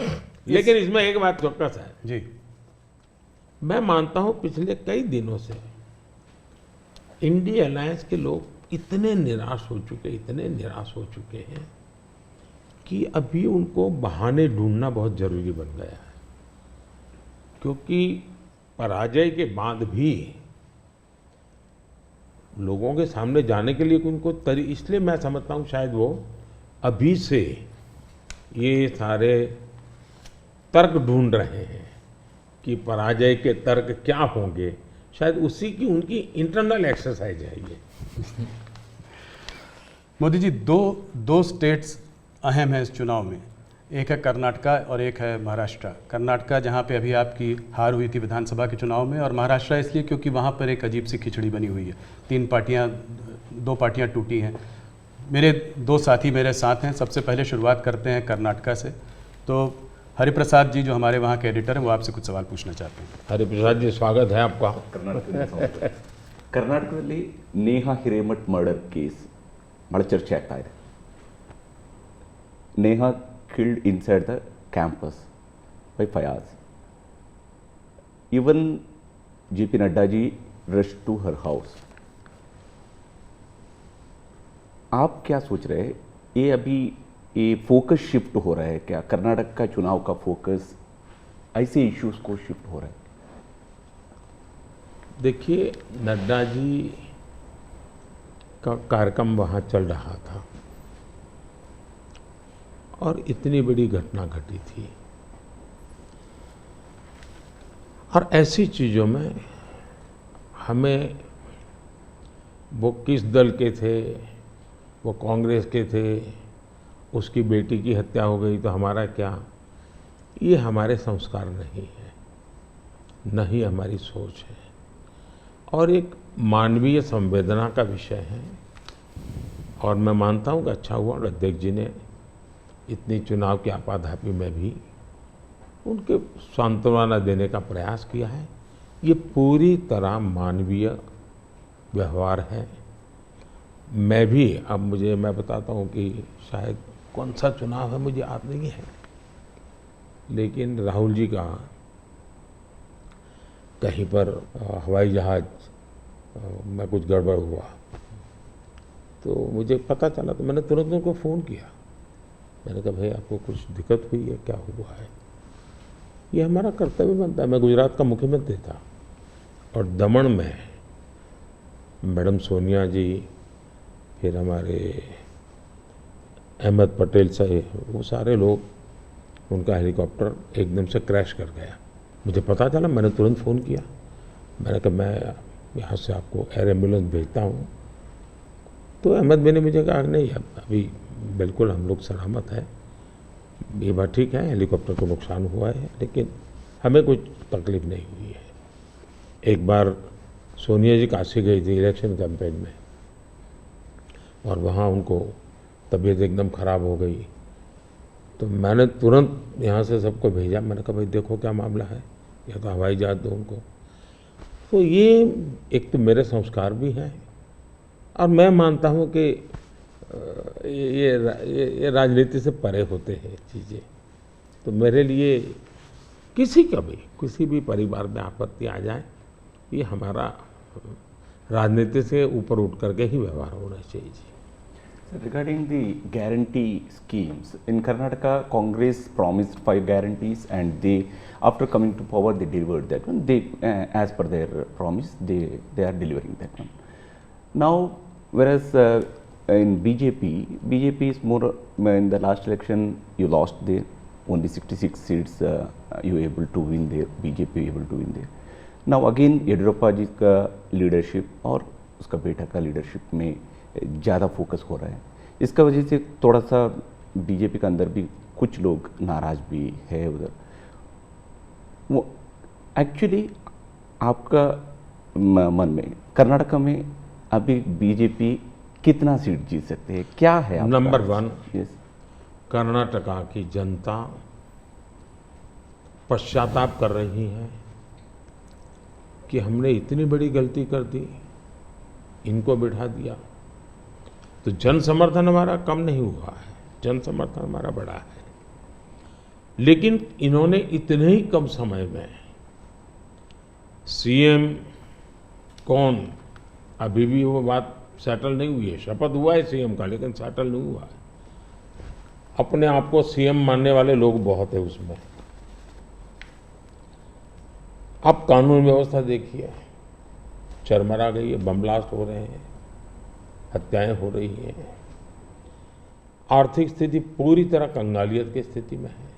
लेकिन इसमें एक बात चौकस है जी, मैं मानता हूं पिछले कई दिनों से इंडिया अलायंस के लोग इतने निराश हो चुके हैं कि अभी उनको बहाने ढूंढना बहुत जरूरी बन गया है। क्योंकि पराजय के बाद भी लोगों के सामने जाने के लिए उनको इसलिए मैं समझता हूं शायद वो अभी से ये सारे तर्क ढूंढ रहे हैं कि पराजय के तर्क क्या होंगे। शायद उसी की उनकी इंटरनल एक्सरसाइज है ये। मोदी जी दो स्टेट्स अहम हैं इस चुनाव में, एक है कर्नाटका और एक है महाराष्ट्र। कर्नाटका जहां पे अभी आपकी हार हुई थी विधानसभा के चुनाव में, और महाराष्ट्र इसलिए क्योंकि वहां पर एक अजीब सी खिचड़ी बनी हुई है, दो पार्टियां टूटी हैं। मेरे दो साथी मेरे साथ हैं। सबसे पहले शुरुआत करते हैं कर्नाटका से। तो हरिप्रसाद जी जो हमारे वहाँ के एडिटर हैं वो आपसे कुछ सवाल पूछना चाहते हैं। हरिप्रसाद जी स्वागत है आपका। ಕರ್ನಾಟಕದಲ್ಲಿ ನೇಹಾ ಹಿರೇಮಠ್ ಮರ್ಡರ್ ಕೇಸ್ ಬಹಳ ಚರ್ಚೆ ಆಗ್ತಾ ಇದೆ. Neha killed inside the campus by Fayaz. Even JP Nadda ji rushed to her house. आप क्या सोच रहे हैं, ये अभी ये फोकस शिफ्ट हो रहा है क्या? कर्नाटक का चुनाव का फोकस ऐसे इश्यूज को शिफ्ट हो रहा है? देखिए, नड्डा जी का कार्यक्रम वहाँ चल रहा था और इतनी बड़ी घटना घटी थी। और ऐसी चीज़ों में हमें वो किस दल के थे, वो कांग्रेस के थे, उसकी बेटी की हत्या हो गई तो हमारा क्या, ये हमारे संस्कार नहीं है, न ही हमारी सोच है। और एक मानवीय संवेदना का विषय है। और मैं मानता हूँ कि अच्छा हुआ अध्यक्ष जी ने इतनी चुनाव की आपाधापी में भी उनके सांत्वना देने का प्रयास किया है। ये पूरी तरह मानवीय व्यवहार है। मैं भी अब मैं बताता हूँ कि शायद कौन सा चुनाव है मुझे याद नहीं है, लेकिन राहुल जी का कहीं पर हवाई जहाज में कुछ गड़बड़ हुआ तो मुझे पता चला, तो मैंने तुरंत उनको फ़ोन किया। मैंने कहा भाई आपको कुछ दिक्कत हुई है, क्या हुआ है? ये हमारा कर्तव्य बनता है। मैं गुजरात का मुख्यमंत्री था और दमन में मैडम सोनिया जी, फिर हमारे अहमद पटेल साहब, वो सारे लोग, उनका हेलीकॉप्टर एकदम से क्रैश कर गया। मुझे पता चला, मैंने तुरंत फ़ोन किया। मैंने कहा मैं यहाँ से आपको एयर एम्बुलेंस भेजता हूँ। तो अहमद भाई ने मुझे कहा नहीं, अभी बिल्कुल हम लोग सलामत हैं, ये बात ठीक है, हेलीकॉप्टर को नुकसान हुआ है लेकिन हमें कुछ तकलीफ नहीं हुई है। एक बार सोनिया जी काशी गई थी इलेक्शन कैंपेन में और वहाँ उनको तबीयत एकदम ख़राब हो गई, तो मैंने तुरंत यहाँ से सबको भेजा। मैंने कहा भाई देखो क्या मामला है, या तो हवाई जहाज दो उनको। तो ये एक तो मेरे संस्कार भी हैं और मैं मानता हूँ कि ये राजनीति से परे होते हैं चीज़ें। तो मेरे लिए किसी भी परिवार में आपत्ति आ जाए, ये हमारा राजनीति से ऊपर उठ करके ही व्यवहार होना चाहिए। Regarding the guarantee schemes, in Karnataka, Congress promised 5 guarantees, and they, after coming to power, they delivered that one. They, as per their promise, they are delivering that one. Now, whereas in BJP is more. In the last election, you lost there. Only 66 seats you were able to win there. BJP able to win there. Now again, Yediyurappa जी का leadership और उसका बेटा का leadership में ज़्यादा focus हो रहा है। इसका वजह से थोड़ा सा बीजेपी के अंदर भी कुछ लोग नाराज़ भी है उधर। वो एक्चुअली आपका मन में कर्नाटक में अभी बीजेपी कितना सीट जीत सकते हैं, क्या है? नंबर 1, यस, कर्नाटका की जनता पश्चाताप कर रही है कि हमने इतनी बड़ी गलती कर दी, इनको बिठा दिया। तो जन समर्थन हमारा कम नहीं हुआ है, जन समर्थन हमारा बढ़ा है। लेकिन इन्होंने इतने ही कम समय में सीएम कौन, अभी भी वो बात सेटल नहीं हुई है। शपथ हुआ है सीएम का, लेकिन सेटल नहीं हुआ है। अपने आप को सीएम मानने वाले लोग बहुत है उसमें। अब कानून व्यवस्था देखिए, चरमरा गई है, बम ब्लास्ट हो रहे हैं, हत्याएं हो रही हैं, आर्थिक स्थिति पूरी तरह कंगालियत की स्थिति में है।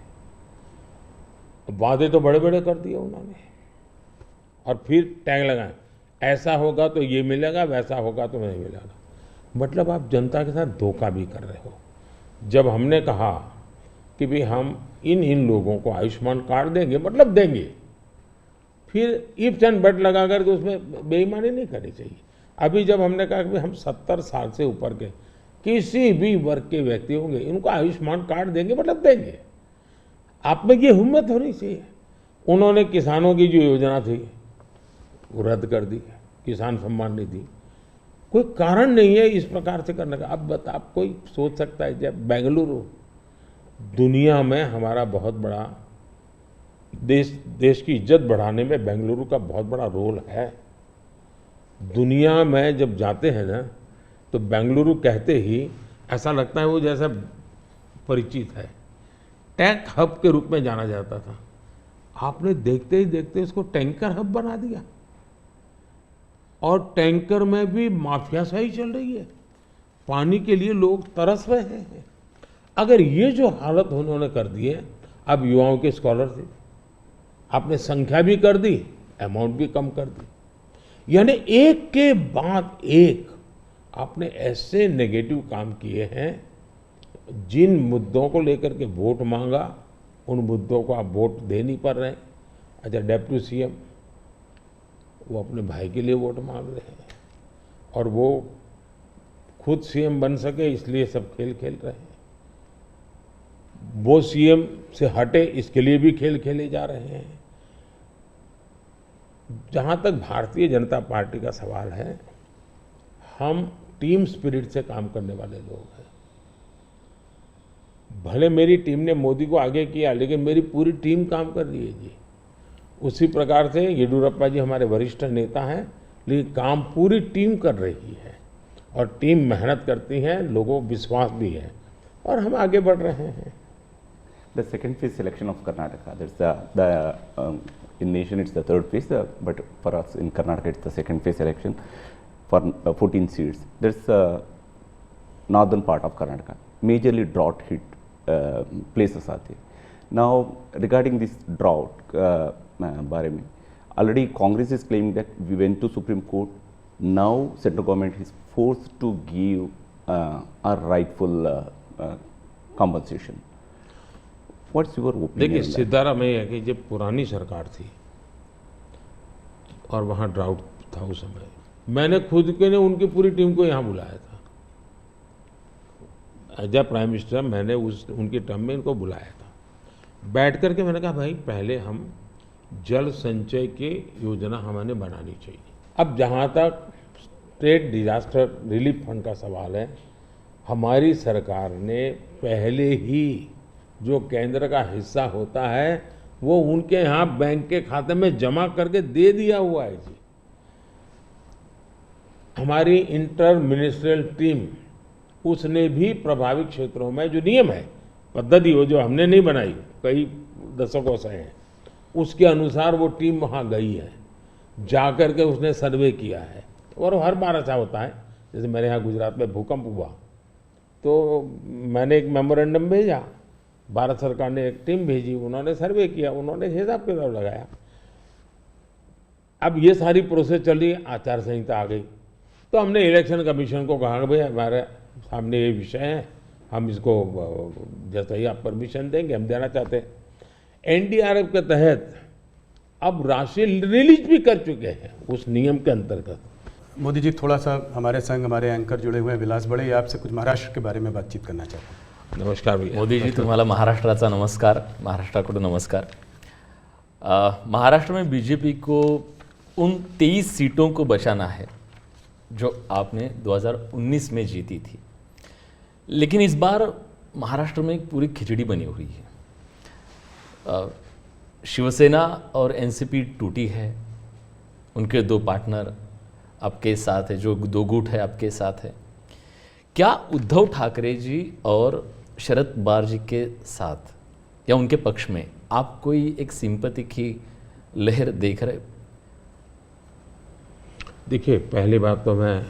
वादे तो बड़े बड़े कर दिए उन्होंने और फिर टैग लगाए, ऐसा होगा तो ये मिलेगा, वैसा होगा तो नहीं मिलेगा। मतलब आप जनता के साथ धोखा भी कर रहे हो। जब हमने कहा कि भाई हम इन लोगों को आयुष्मान कार्ड देंगे, मतलब देंगे, फिर इफ्स एंड बट लगा करके उसमें बेईमानी नहीं करनी चाहिए। अभी जब हमने कहा कि हम 70 साल से ऊपर के किसी भी वर्ग के व्यक्ति होंगे, इनको आयुष्मान कार्ड देंगे, मतलब देंगे। आप में ये हिम्मत होनी चाहिए। उन्होंने किसानों की जो योजना थी वो रद्द कर दी, किसान सम्मान निधि। कोई कारण नहीं है इस प्रकार से करने का। अब आप कोई सोच सकता है जब बेंगलुरु दुनिया में हमारा बहुत बड़ा देश की इज्जत बढ़ाने में बेंगलुरु का बहुत बड़ा रोल है। दुनिया में जब जाते हैं ना, तो बेंगलुरु कहते ही ऐसा लगता है वो जैसा परिचित है। टेक हब के रूप में जाना जाता था, आपने देखते ही देखते उसको टैंकर हब बना दिया और टैंकर में भी माफियाशाही चल रही है। पानी के लिए लोग तरस रहे हैं। अगर ये जो हालत उन्होंने कर दी है, अब युवाओं की स्कॉलरशिप आपने संख्या भी कर दी, अमाउंट भी कम कर दी। यानी एक के बाद एक आपने ऐसे नेगेटिव काम किए हैं। जिन मुद्दों को लेकर के वोट मांगा, उन मुद्दों को आप वोट दे नहीं पा रहे हैं। अच्छा, डेप्यूटी सीएम वो अपने भाई के लिए वोट मांग रहे हैं और वो खुद सीएम बन सके इसलिए सब खेल खेल रहे हैं। वो सीएम से हटे इसके लिए भी खेल खेले जा रहे हैं। जहां तक भारतीय जनता पार्टी का सवाल है, हम टीम स्पिरिट से काम करने वाले लोग हैं। भले मेरी टीम ने मोदी को आगे किया, लेकिन मेरी पूरी टीम काम कर रही है जी। उसी प्रकार से येडियुरप्पा जी हमारे वरिष्ठ नेता हैं, लेकिन काम पूरी टीम कर रही है और टीम मेहनत करती है, लोगों को विश्वास भी है और हम आगे बढ़ रहे हैं। The second phase selection of Karnataka, that's in nation it's the third phase, but for us in Karnataka it's the second phase election for 14 seats. There's northern part of Karnataka, majorly drought hit places are there. Now regarding this drought, बारे में already Congress is claiming that we went to Supreme Court. Now central government is forced to give a rightful compensation. What's your opinion? देखिए, सिद्धारा में है कि जब पुरानी सरकार थी और वहाँ ड्राउट था उस समय, मैंने खुद के ने उनकी पूरी टीम को यहाँ बुलाया था। एज ए प्राइम मिनिस्टर मैंने उनकी टर्म में इनको बुलाया था। बैठ करके मैंने कहा भाई पहले हम जल संचय की योजना हमें बनानी चाहिए। अब जहाँ तक स्टेट डिजास्टर रिलीफ फंड का सवाल है, हमारी सरकार ने पहले ही जो केंद्र का हिस्सा होता है वो उनके यहाँ बैंक के खाते में जमा करके दे दिया हुआ है जी। हमारी इंटर मिनिस्ट्रियल टीम उसने भी प्रभावित क्षेत्रों में जो नियम है, पद्धति वो जो हमने नहीं बनाई, कई दशकों से है, उसके अनुसार वो टीम वहाँ गई है, जा कर के उसने सर्वे किया है। और हर बार ऐसा होता है, जैसे मेरे यहाँ गुजरात में भूकंप हुआ तो मैंने एक मेमोरेंडम भेजा, भारत सरकार ने एक टीम भेजी, उन्होंने सर्वे किया, उन्होंने हिसाब किताब लगाया। अब ये सारी प्रोसेस चल रही है, आचार संहिता आ गई तो हमने इलेक्शन कमीशन को कहा कि भाई हमारे सामने ये विषय है, हम इसको जैसा ही आप परमिशन देंगे हम देना चाहते हैं। एनडीआरएफ के तहत अब राशि रिलीज भी कर चुके हैं उस नियम के अंतर्गत। मोदी जी, थोड़ा सा हमारे संग हमारे एंकर जुड़े हुए हैं विलास बड़े, ये आपसे कुछ महाराष्ट्र के बारे में बातचीत करना चाहते हैं। नमस्कार भैया। मोदी जी, तुम्हाला महाराष्ट्राचा नमस्कार, महाराष्ट्राकडून नमस्कार। महाराष्ट्र में बीजेपी को उन 23 सीटों को बचाना है जो आपने 2019 में जीती थी, लेकिन इस बार महाराष्ट्र में एक पूरी खिचड़ी बनी हुई है। शिवसेना और एनसीपी टूटी है, उनके दो पार्टनर आपके साथ है, जो दो गुट है आपके साथ है। क्या उद्धव ठाकरे जी और शरद पवार जी के साथ या उनके पक्ष में आप कोई एक सिंपैथी की लहर देख रहे? देखिए, पहली बात तो मैं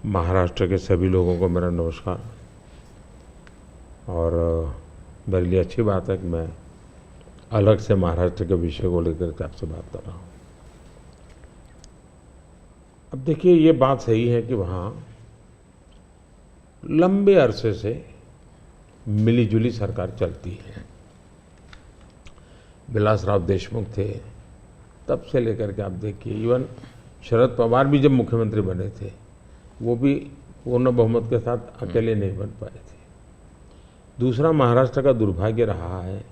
महाराष्ट्र के सभी लोगों को मेरा नमस्कार, और मेरे लिए अच्छी बात है कि मैं अलग से महाराष्ट्र के विषय को लेकर के आपसे बात कर रहा हूँ। अब देखिए, ये बात सही है कि वहाँ लंबे अरसे से मिलीजुली सरकार चलती है। विलासराव देशमुख थे तब से लेकर के आप देखिए, इवन शरद पवार भी जब मुख्यमंत्री बने थे वो भी पूर्ण बहुमत के साथ अकेले नहीं बन पाए थे। दूसरा, महाराष्ट्र का दुर्भाग्य रहा है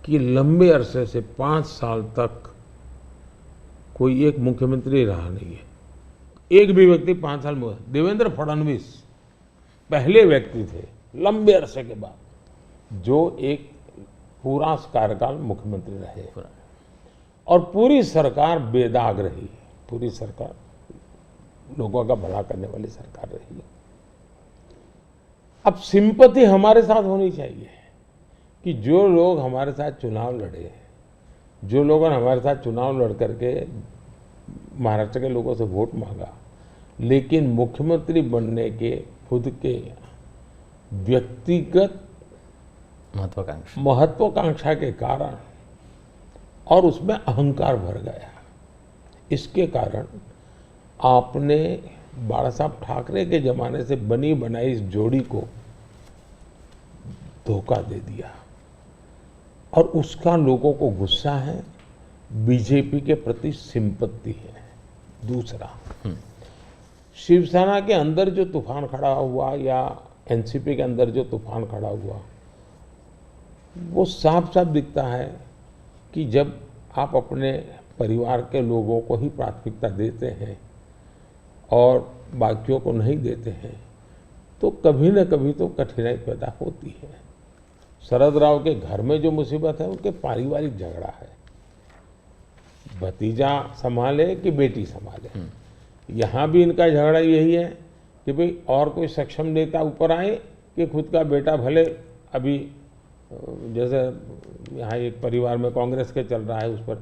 कि लंबे अरसे से 5 साल तक कोई एक मुख्यमंत्री रहा नहीं है। एक भी व्यक्ति 5 साल में, देवेंद्र फडणवीस पहले व्यक्ति थे लंबे अरसे के बाद जो एक पूरा कार्यकाल मुख्यमंत्री रहे, और पूरी सरकार बेदाग रही, पूरी सरकार लोगों का भला करने वाली सरकार रही। अब सिंपैथी हमारे साथ होनी चाहिए कि जो लोग हमारे साथ चुनाव लड़े, जो लोगों ने हमारे साथ चुनाव लड़ करके महाराष्ट्र के लोगों से वोट मांगा, लेकिन मुख्यमंत्री बनने के खुद के व्यक्तिगत महत्वाकांक्षा के कारण और उसमें अहंकार भर गया, इसके कारण आपने बाला साहब ठाकरे के जमाने से बनी बनाई इस जोड़ी को धोखा दे दिया, और उसका लोगों को गुस्सा है, बीजेपी के प्रति सिंपत्ति है। दूसरा, शिवसेना के अंदर जो तूफान खड़ा हुआ या एनसीपी के अंदर जो तूफान खड़ा हुआ, वो साफ साफ दिखता है कि जब आप अपने परिवार के लोगों को ही प्राथमिकता देते हैं और बाकियों को नहीं देते हैं, तो तो कभी न कभी तो कठिनाई पैदा होती है। शरद राव के घर में जो मुसीबत है उनके पारिवारिक झगड़ा है, भतीजा संभाले कि बेटी संभाले। यहाँ भी इनका झगड़ा यही है कि भाई और कोई सक्षम नेता ऊपर आए कि खुद का बेटा भले अभी जैसे यहाँ एक परिवार में कांग्रेस के चल रहा है उस पर,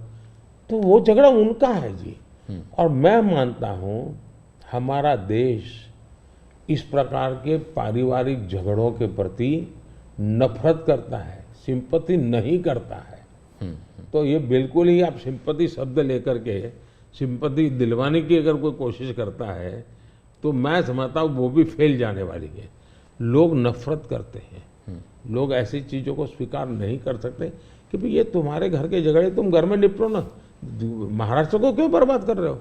तो वो झगड़ा उनका है जी। और मैं मानता हूँ हमारा देश इस प्रकार के पारिवारिक झगड़ों के प्रति नफरत करता है, सिंपैथी नहीं करता है। तो ये बिल्कुल ही आप सिंपैथी शब्द लेकर के सिंपैथी दिलवाने की अगर कोई कोशिश करता है तो मैं समझता हूँ वो भी फेल जाने वाली है। लोग नफरत करते हैं, लोग ऐसी चीज़ों को स्वीकार नहीं कर सकते कि भाई ये तुम्हारे घर के झगड़े तुम घर में निपटो ना, महाराष्ट्र को क्यों बर्बाद कर रहे हो।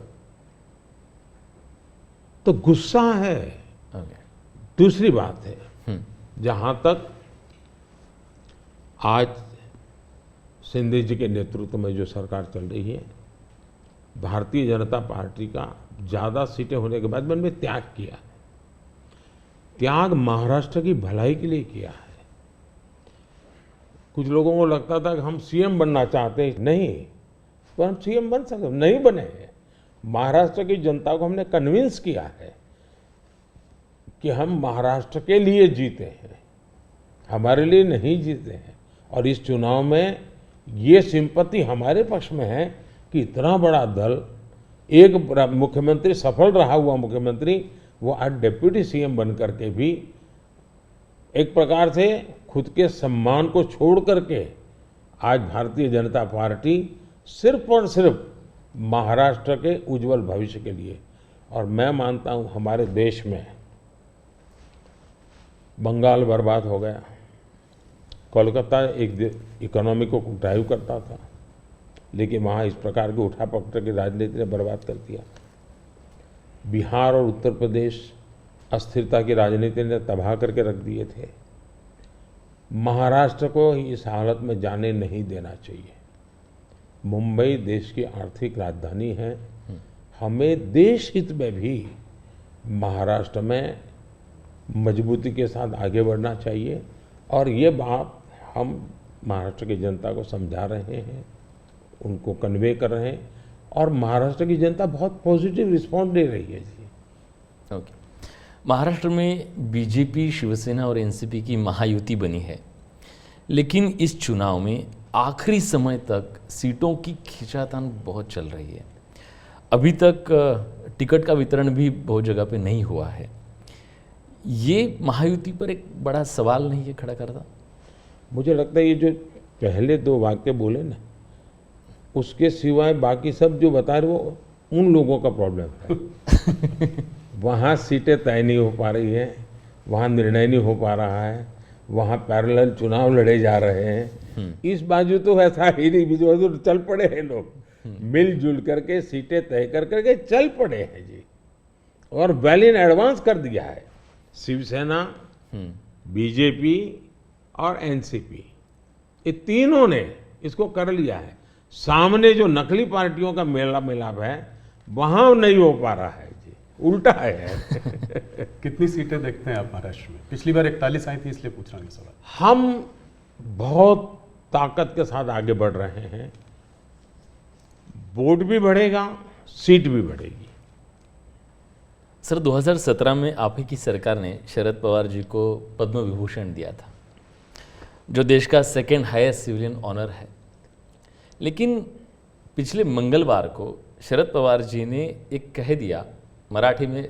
तो गुस्सा है। दूसरी बात है, जहां तक आज शिंदे जी के नेतृत्व में जो सरकार चल रही है, भारतीय जनता पार्टी का ज़्यादा सीटें होने के बाद मैंने त्याग किया। त्याग महाराष्ट्र की भलाई के लिए किया है। कुछ लोगों को लगता था कि हम सीएम बनना चाहते हैं, नहीं, तो हम सीएम बन सकते, नहीं बने। महाराष्ट्र की जनता को हमने कन्विंस किया है कि हम महाराष्ट्र के लिए जीते हैं, हमारे लिए नहीं जीते हैं। और इस चुनाव में ये सिंपैथी हमारे पक्ष में है कि इतना बड़ा दल, एक मुख्यमंत्री, सफल रहा हुआ मुख्यमंत्री, वो आज डिप्टी सीएम बन करके भी एक प्रकार से खुद के सम्मान को छोड़ करके आज भारतीय जनता पार्टी सिर्फ और सिर्फ महाराष्ट्र के उज्जवल भविष्य के लिए। और मैं मानता हूं हमारे देश में बंगाल बर्बाद हो गया, कोलकाता एक इकोनॉमी को ड्राइव करता था, लेकिन वहाँ इस प्रकार की उठापटक की राजनीति ने बर्बाद कर दिया। बिहार और उत्तर प्रदेश अस्थिरता की राजनीति ने तबाह करके रख दिए थे। महाराष्ट्र को इस हालत में जाने नहीं देना चाहिए। मुंबई देश की आर्थिक राजधानी है, हमें देश हित में भी महाराष्ट्र में मजबूती के साथ आगे बढ़ना चाहिए। और ये बात हम महाराष्ट्र की जनता को समझा रहे हैं, उनको कन्वे कर रहे हैं, और महाराष्ट्र की जनता बहुत पॉजिटिव रिस्पॉन्स दे रही है जी। ओके। महाराष्ट्र में बीजेपी, शिवसेना और एनसीपी की महायुति बनी है, लेकिन इस चुनाव में आखिरी समय तक सीटों की खींचातान बहुत चल रही है। अभी तक टिकट का वितरण भी बहुत जगह पे नहीं हुआ है। ये महायुति पर एक बड़ा सवाल नहीं है खड़ा करता? मुझे लगता है ये जो पहले दो वाक्य बोले ना, उसके सिवाय बाकी सब जो बता रहे वो उन लोगों का प्रॉब्लम है। वहाँ सीटें तय नहीं हो पा रही हैं, वहाँ निर्णय नहीं हो पा रहा है, वहाँ पैरेलल चुनाव लड़े जा रहे हैं। इस बाजू तो ऐसा ही नहीं, तो चल पड़े हैं लोग, मिलजुल करके सीटें तय कर करके चल पड़े हैं जी, और वेल इन एडवांस कर दिया है। शिवसेना, बीजेपी और एनसीपी, ये तीनों ने इसको कर लिया है। सामने जो नकली पार्टियों का मेला मिलाप है वहां नहीं हो पा रहा है जी, उल्टा है। कितनी सीटें देखते हैं आप महाराष्ट्र में? पिछली बार 41 आई थी, इसलिए पूछ रहा हूँ ये सवाल। हम बहुत ताकत के साथ आगे बढ़ रहे हैं। वोट भी बढ़ेगा, सीट भी बढ़ेगी। सर, 2017 में आप ही की सरकार ने शरद पवार जी को पद्म विभूषण दिया था, जो देश का सेकेंड हाईएस्ट सिविलियन ऑनर है। लेकिन पिछले मंगलवार को शरद पवार जी ने एक कह दिया, मराठी में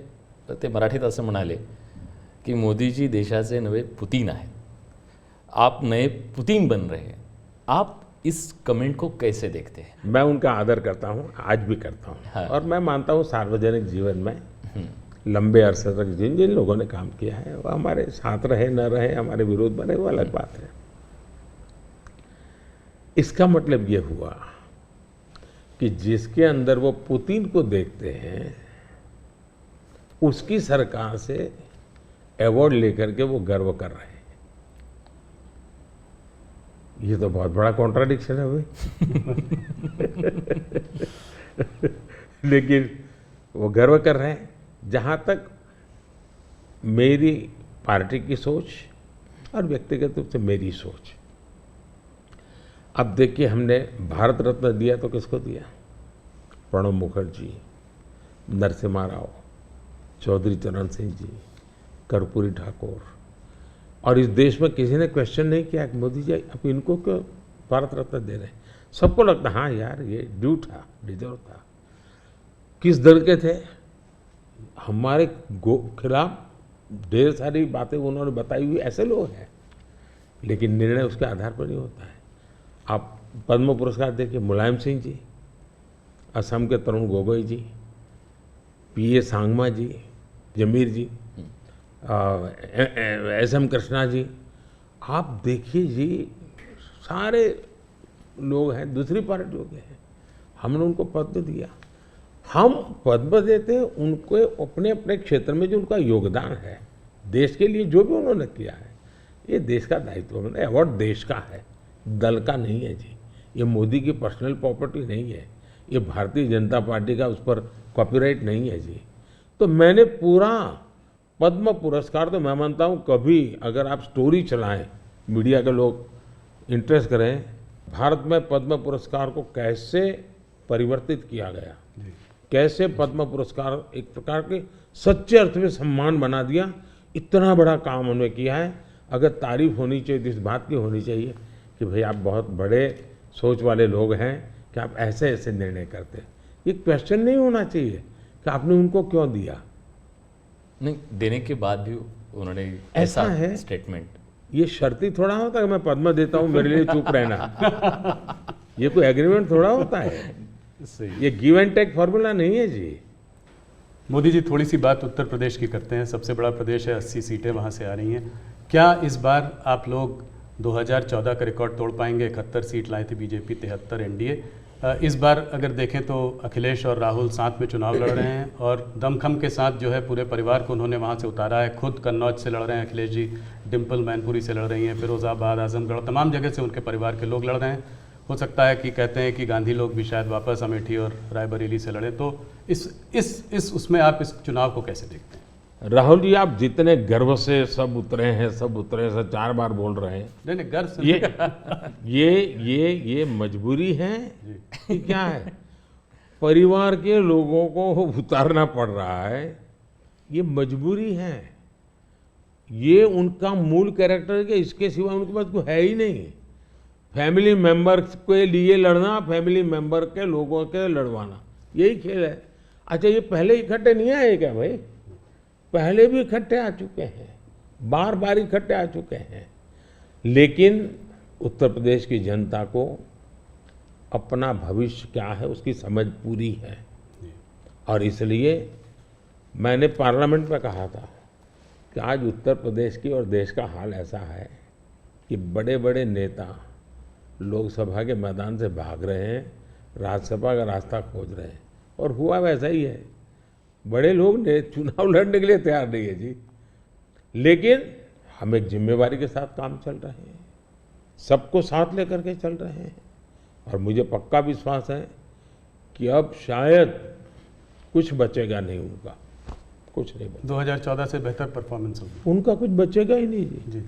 ते मराठीत असं म्हणाले की मोदी जी देशाचे नवे पुतीन आहे, आप नए पुतीन बन रहे हैं। आप इस कमेंट को कैसे देखते हैं? मैं उनका आदर करता हूं, आज भी करता हूं। हाँ। और मैं मानता हूं सार्वजनिक जीवन में लंबे अरसे तक जिन जिन लोगों ने काम किया है वो हमारे साथ रहे न रहे, हमारे विरोध में रहे, वो अलग बात है। इसका मतलब ये हुआ कि जिसके अंदर वो पुतिन को देखते हैं उसकी सरकार से अवार्ड लेकर के वो गर्व कर रहे हैं। ये तो बहुत बड़ा कॉन्ट्राडिक्शन है भाई। लेकिन वो गर्व कर रहे हैं। जहाँ तक मेरी पार्टी की सोच और व्यक्तिगत रूप से मेरी सोच। अब देखिए, हमने भारत रत्न दिया तो किसको दिया? प्रणब मुखर्जी, नरसिम्हा राव, चौधरी चरण सिंह जी, कर्पूरी ठाकुर, और इस देश में किसी ने क्वेश्चन नहीं किया कि मोदी जी अब इनको क्यों भारत रत्न दे रहे हैं। सबको लगता हाँ यार ये ड्यू था, डिजर्व था। किस दर के थे? हमारे खिलाफ ढेर सारी बातें उन्होंने बताई हुई ऐसे लोग हैं, लेकिन निर्णय उसके आधार पर नहीं होता है। आप पद्म पुरस्कार देखिए, मुलायम सिंह जी, असम के तरुण गोगोई जी, पीए सांगमा जी, जमीर जी, एसएम कृष्णा जी, आप देखिए जी, सारे लोग हैं दूसरी पार्टियों के हैं, हमने उनको पद्म दिया। हम पद्म देते हैं उनको अपने अपने क्षेत्र में जो उनका योगदान है, देश के लिए जो भी उन्होंने किया है, ये देश का दायित्व है। अवार्ड देश का है, दल का नहीं है जी। ये मोदी की पर्सनल प्रॉपर्टी नहीं है, ये भारतीय जनता पार्टी का उस पर कॉपीराइट नहीं है जी। तो मैंने पूरा पद्म पुरस्कार, तो मैं मानता हूँ कभी अगर आप स्टोरी चलाएं, मीडिया के लोग इंटरेस्ट करें, भारत में पद्म पुरस्कार को कैसे परिवर्तित किया गया, कैसे पद्म पुरस्कार एक प्रकार के सच्चे अर्थ में सम्मान बना दिया, इतना बड़ा काम उन्होंने किया है। अगर तारीफ होनी चाहिए तो इस बात की होनी चाहिए कि भाई आप बहुत बड़े सोच वाले लोग हैं कि आप ऐसे ऐसे निर्णय करते हैं। ये क्वेश्चन नहीं होना चाहिए कि आपने उनको क्यों दिया। नहीं, देने के बाद भी उन्होंने ऐसा है स्टेटमेंट, ये शर्ती थोड़ा होता है कि मैं पद्म देता हूँ मेरे लिए चुप रहना। ये कोई एग्रीमेंट थोड़ा होता है, ये गिव एंड टेक फॉर्मूला नहीं है जी। मोदी जी, थोड़ी सी बात उत्तर प्रदेश की करते हैं। सबसे बड़ा प्रदेश है, 80 सीटें वहाँ से आ रही हैं। क्या इस बार आप लोग 2014 का रिकॉर्ड तोड़ पाएंगे? 71 सीट लाई थी बीजेपी, 73 एनडीए। इस बार अगर देखें तो अखिलेश और राहुल साथ में चुनाव लड़ रहे हैं और दमखम के साथ जो है पूरे परिवार को उन्होंने वहाँ से उतारा है। खुद कन्नौज से लड़ रहे हैं अखिलेश जी, डिम्पल मैनपुरी से लड़ रही हैं, फिरोजाबाद, आजमगढ़, तमाम जगह से उनके परिवार के लोग लड़ रहे हैं। हो सकता है कि कहते हैं कि गांधी लोग भी शायद वापस अमेठी और रायबरेली से लड़े। तो इस उसमें आप इस चुनाव को कैसे देखते हैं? राहुल जी, आप जितने गर्व से सब उतरे हैं, सब 4 बार बोल रहे हैं, नहीं गर्व से ये मजबूरी है कि क्या है? परिवार के लोगों को उतारना पड़ रहा है, ये मजबूरी है। ये उनका मूल कैरेक्टर के, इसके सिवा उनके पास कोई है ही नहीं। फैमिली मेंबर के लिए लड़ना, फैमिली मेंबर के लोगों के लड़वाना, यही खेल है। अच्छा, ये पहले इकट्ठे नहीं आए क्या भाई? पहले भी इकट्ठे आ चुके हैं, बार बार इकट्ठे आ चुके हैं। लेकिन उत्तर प्रदेश की जनता को अपना भविष्य क्या है उसकी समझ पूरी है, और इसलिए मैंने पार्लियामेंट में कहा था कि आज उत्तर प्रदेश की और देश का हाल ऐसा है कि बड़े बड़े नेता लोकसभा के मैदान से भाग रहे हैं, राज्यसभा का रास्ता खोज रहे हैं, और हुआ वैसा ही है। बड़े लोग ने चुनाव लड़ने के लिए तैयार नहीं है जी। लेकिन हम एक जिम्मेवारी के साथ काम चल रहे हैं, सबको साथ लेकर के चल रहे हैं, और मुझे पक्का विश्वास है कि अब शायद कुछ बचेगा नहीं उनका, कुछ नहीं बचेगा। 2014 से बेहतर परफॉर्मेंस होगी, उनका कुछ बचेगा ही नहीं जी। जी।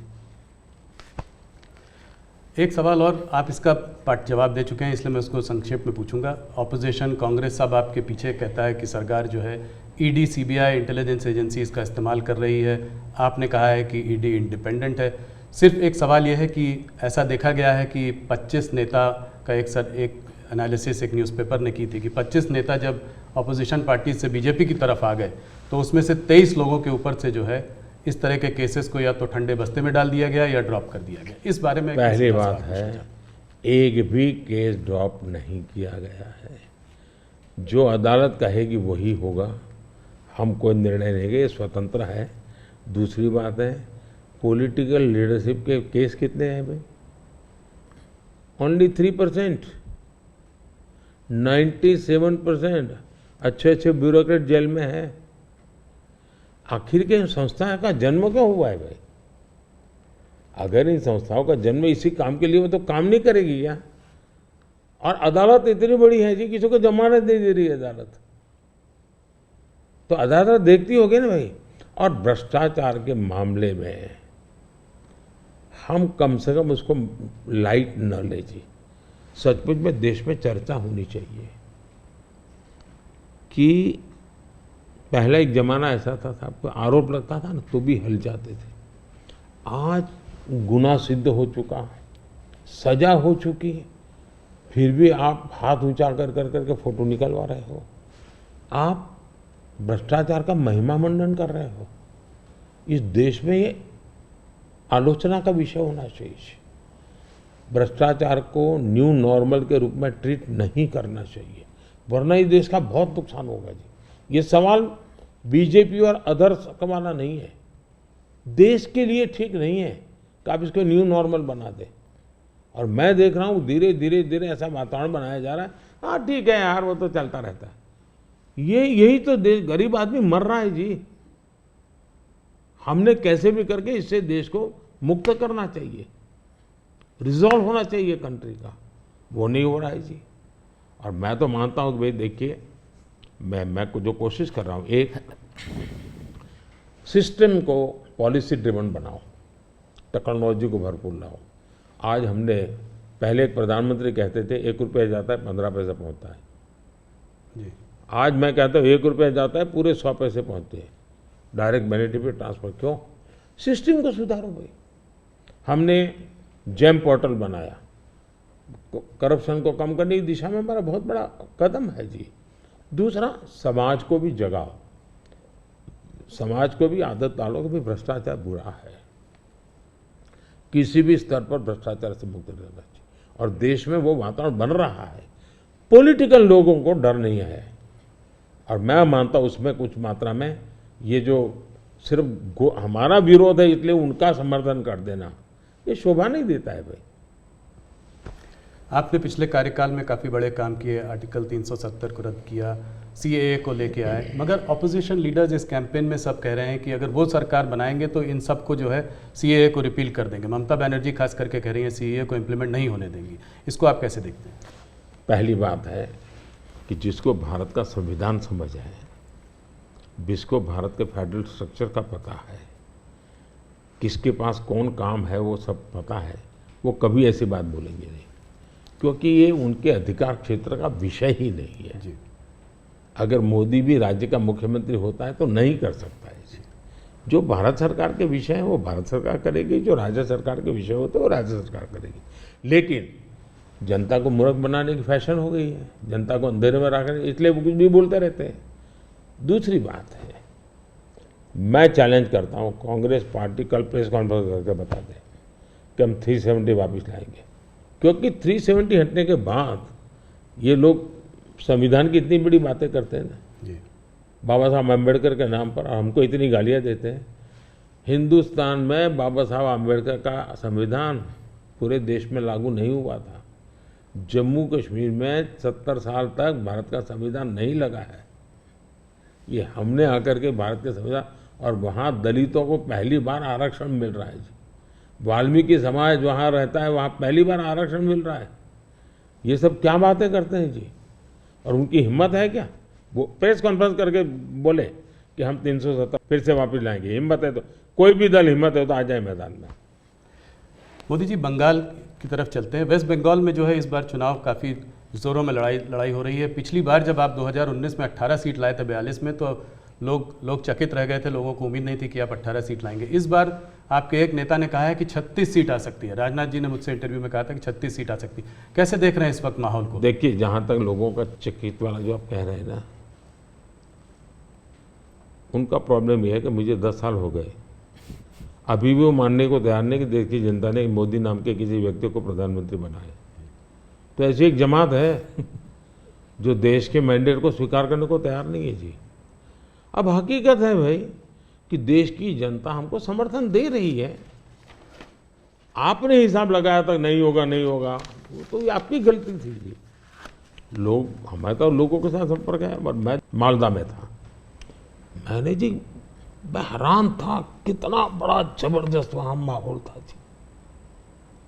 एक सवाल और, आप इसका पार्ट जवाब दे चुके हैं, इसलिए मैं उसको संक्षेप में पूछूंगा। ऑपोजिशन कांग्रेस सब आपके पीछे कहता है कि सरकार जो है ईडी, सीबीआई, इंटेलिजेंस एजेंसीज का इस्तेमाल कर रही है। आपने कहा है कि ईडी इंडिपेंडेंट है। सिर्फ एक सवाल यह है कि ऐसा देखा गया है कि 25 नेता का एक एनालिसिस एक न्यूज़पेपर ने की थी कि 25 नेता जब ऑपोजिशन पार्टी से बीजेपी की तरफ आ गए तो उसमें से 23 लोगों के ऊपर से जो है इस तरह के केसेस को या तो ठंडे बस्ते में डाल दिया गया या ड्रॉप कर दिया गया। इस बारे में पहली बात है, एक भी केस ड्रॉप नहीं किया गया है। जो अदालत कहेगी वही होगा, हम कोई निर्णय नहीं लेंगे, स्वतंत्र है। दूसरी बात है, पॉलिटिकल लीडरशिप के केस कितने हैं भाई? ओनली 3%। 97% अच्छे अच्छे ब्यूरोक्रेट जेल में है। आखिर के इन संस्था का जन्म क्यों हुआ है भाई? अगर इन संस्थाओं का जन्म इसी काम के लिए हो तो काम नहीं करेगी क्या? और अदालत इतनी बड़ी है जी, किसी को जमानत नहीं दे रही है अदालत, तो अदालत देखती होगी ना भाई। और भ्रष्टाचार के मामले में हम कम से कम उसको लाइट न ले जी। सचमुच में देश में चर्चा होनी चाहिए कि पहला एक जमाना ऐसा था आपको आरोप लगता था ना तो भी हिल जाते थे। आज गुनाह सिद्ध हो चुका, सजा हो चुकी, फिर भी आप हाथ ऊंचा कर कर करके फोटो निकलवा रहे हो, आप भ्रष्टाचार का महिमा मंडन कर रहे हो। इस देश में ये आलोचना का विषय होना चाहिए। भ्रष्टाचार को न्यू नॉर्मल के रूप में ट्रीट नहीं करना चाहिए, वरना इस देश का बहुत नुकसान होगा जी। ये सवाल बीजेपी और अदर्स का वाला नहीं है, देश के लिए ठीक नहीं है कि आप इसको न्यू नॉर्मल बना दें। और मैं देख रहा हूँ धीरे धीरे धीरे ऐसा वातावरण बनाया जा रहा है, हाँ ठीक है यार वो तो चलता रहता है। यही तो देश, गरीब आदमी मर रहा है जी। हमने कैसे भी करके इससे देश को मुक्त करना चाहिए, रिजॉल्व होना चाहिए कंट्री का, वो नहीं हो रहा है जी। और मैं तो मानता हूँ कि भाई देखिए, मैं जो कोशिश कर रहा हूँ, एक सिस्टम को पॉलिसी ड्रिवन बनाओ, टेक्नोलॉजी को भरपूर लाओ। आज हमने, पहले एक प्रधानमंत्री कहते थे 1 रुपया जाता है 15 पैसे पहुँचता है जी। आज मैं कहता हूँ 1 रुपया जाता है पूरे 100 पैसे पहुँचते हैं, डायरेक्ट बेनिफिट ट्रांसफर। क्यों? सिस्टम को सुधारो भाई। हमने जेम पोर्टल बनाया, करप्शन को कम करने की दिशा में हमारा बहुत बड़ा कदम है जी। दूसरा, समाज को भी जगाओ, समाज को भी आदत डालो कि भाई भ्रष्टाचार बुरा है, किसी भी स्तर पर भ्रष्टाचार से मुक्त रहना चाहिए। और देश में वो वातावरण बन रहा है, पॉलिटिकल लोगों को डर नहीं है। और मैं मानता हूँ उसमें कुछ मात्रा में ये जो सिर्फ हमारा विरोध है इसलिए उनका समर्थन कर देना, ये शोभा नहीं देता है भाई। आपने पिछले कार्यकाल में काफ़ी बड़े काम किए, आर्टिकल 370 को रद्द किया, सीएए को लेके आए, मगर ऑपोजिशन लीडर्स इस कैंपेन में सब कह रहे हैं कि अगर वो सरकार बनाएंगे तो इन सब को जो है सीएए को रिपील कर देंगे। ममता बनर्जी खास करके कह रही हैं सीएए को इम्प्लीमेंट नहीं होने देंगी। इसको आप कैसे देखते हैं? पहली बात है कि जिसको भारत का संविधान समझ है, जिसको भारत के फेडरल स्ट्रक्चर का पता है, किसके पास कौन काम है वो सब पता है, वो कभी ऐसी बात बोलेंगे नहीं, क्योंकि ये उनके अधिकार क्षेत्र का विषय ही नहीं है जी। अगर मोदी भी राज्य का मुख्यमंत्री होता है तो नहीं कर सकता है जी। जो भारत सरकार के विषय हैं वो भारत सरकार करेगी, जो राज्य सरकार के विषय होते हैं वो राज्य सरकार करेगी। लेकिन जनता को मूर्ख बनाने की फैशन हो गई है, जनता को अंधेरे में रखने, इसलिए वो कुछ भी बोलते रहते हैं। दूसरी बात है, मैं चैलेंज करता हूँ कांग्रेस पार्टी कल प्रेस कॉन्फ्रेंस करके बता दें कि हम 370 वापस लाएंगे, क्योंकि 370 हटने के बाद ये लोग संविधान की इतनी बड़ी बातें करते हैं ना जी। बाबा साहब अम्बेडकर के नाम पर, हमको इतनी गालियाँ देते हैं। हिंदुस्तान में बाबा साहब अम्बेडकर का संविधान पूरे देश में लागू नहीं हुआ था। जम्मू कश्मीर में 70 साल तक भारत का संविधान नहीं लगा है। ये हमने आकर के भारत के संविधान, और वहाँ दलितों को पहली बार आरक्षण मिल रहा है जी। वाल्मीकि समाज वहाँ रहता है, वहाँ पहली बार आरक्षण मिल रहा है। ये सब क्या बातें करते हैं जी। और उनकी हिम्मत है क्या? वो प्रेस कॉन्फ्रेंस करके बोले कि हम 370 फिर से वापस लाएंगे। हिम्मत है तो कोई भी दल हिम्मत है तो आ जाए मैदान में। मोदी जी, बंगाल की तरफ चलते हैं। वेस्ट बंगाल में जो है इस बार चुनाव काफ़ी ज़ोरों में लड़ाई हो रही है। पिछली बार जब आप 2019 में 18 सीट लाए थे 42 में, तो लोग चकित रह गए थे, लोगों को उम्मीद नहीं थी कि आप 18 सीट लाएंगे। इस बार आपके एक नेता ने कहा है कि 36 सीट आ सकती है। राजनाथ जी ने मुझसे इंटरव्यू में कहा था कि 36 सीट आ सकती है। कैसे देख रहे हैं इस वक्त माहौल को? देखिए, जहाँ तक लोगों का चकित वाला जो आप कह रहे हैं ना, उनका प्रॉब्लम यह है कि मुझे 10 साल हो गए, अभी भी वो मानने को तैयार नहीं कि देश की जनता ने मोदी नाम के किसी व्यक्ति को प्रधानमंत्री बनाया। तो ऐसी एक जमात है जो देश के मैंडेट को स्वीकार करने को तैयार नहीं है जी। अब हकीकत है भाई कि देश की जनता हमको समर्थन दे रही है। आपने हिसाब लगाया था नहीं होगा नहीं होगा, वो तो आपकी गलती थी जी। लोग, हमारे तो लोगों के साथ संपर्क है। और मैं मालदा में था, मैंने जी, मैं हैरान था कितना बड़ा जबरदस्त वहाँ माहौल था जी।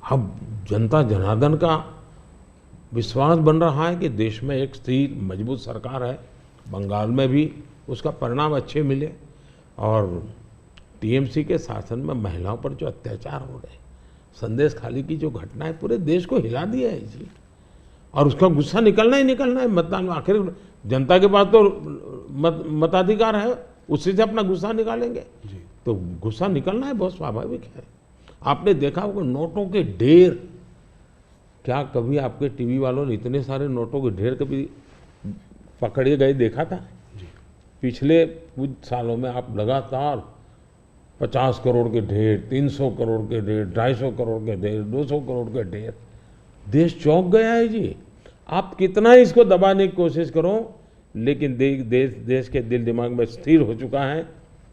अब जनता जनार्दन का विश्वास बन रहा है कि देश में एक स्थिर मजबूत सरकार है। बंगाल में भी उसका परिणाम अच्छे मिले। और टीएमसी के शासन में महिलाओं पर जो अत्याचार हो रहे, संदेश खाली की जो घटना है पूरे देश को हिला दिया है जी। और उसका गुस्सा निकलना ही निकलना है मतदान में। आखिर जनता के पास तो मताधिकार है, उससे से अपना गुस्सा निकालेंगे जी। तो गुस्सा निकलना है, बहुत स्वाभाविक है। आपने देखा होगा नोटों के ढेर, क्या कभी आपके टीवी वालों ने इतने सारे नोटों के ढेर कभी पकड़े गए देखा था? पिछले कुछ सालों में आप लगातार 50 करोड़ के ढेर, 300 करोड़ के ढेर, 250 करोड़ के ढेर, 200 करोड़ के ढेर, देश चौंक गया है जी। आप कितना ही इसको दबाने की कोशिश करो, लेकिन देश के दिल दिमाग में स्थिर हो चुका है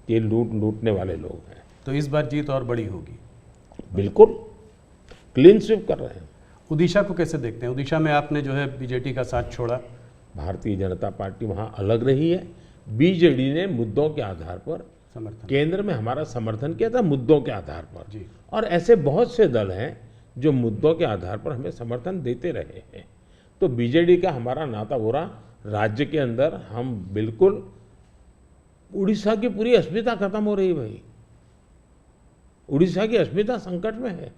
कि लूटने वाले लोग हैं। तो इस बार जीत और बड़ी होगी। बिल्कुल क्लीन स्वीप कर रहे हैं। उड़ीसा को कैसे देखते हैं? उड़ीसा में आपने जो है बीजेडी का साथ छोड़ा। भारतीय जनता पार्टी वहाँ अलग रही है। बीजेडी ने मुद्दों के आधार पर समर्थन केंद्र में हमारा समर्थन किया था, मुद्दों के आधार पर जी। और ऐसे बहुत से दल हैं जो मुद्दों के आधार पर हमें समर्थन देते रहे हैं। तो बीजेडी का हमारा नाता हो रहा, राज्य के अंदर हम बिल्कुल, उड़ीसा की पूरी अस्मिता खत्म हो रही है भाई। उड़ीसा की अस्मिता संकट में है।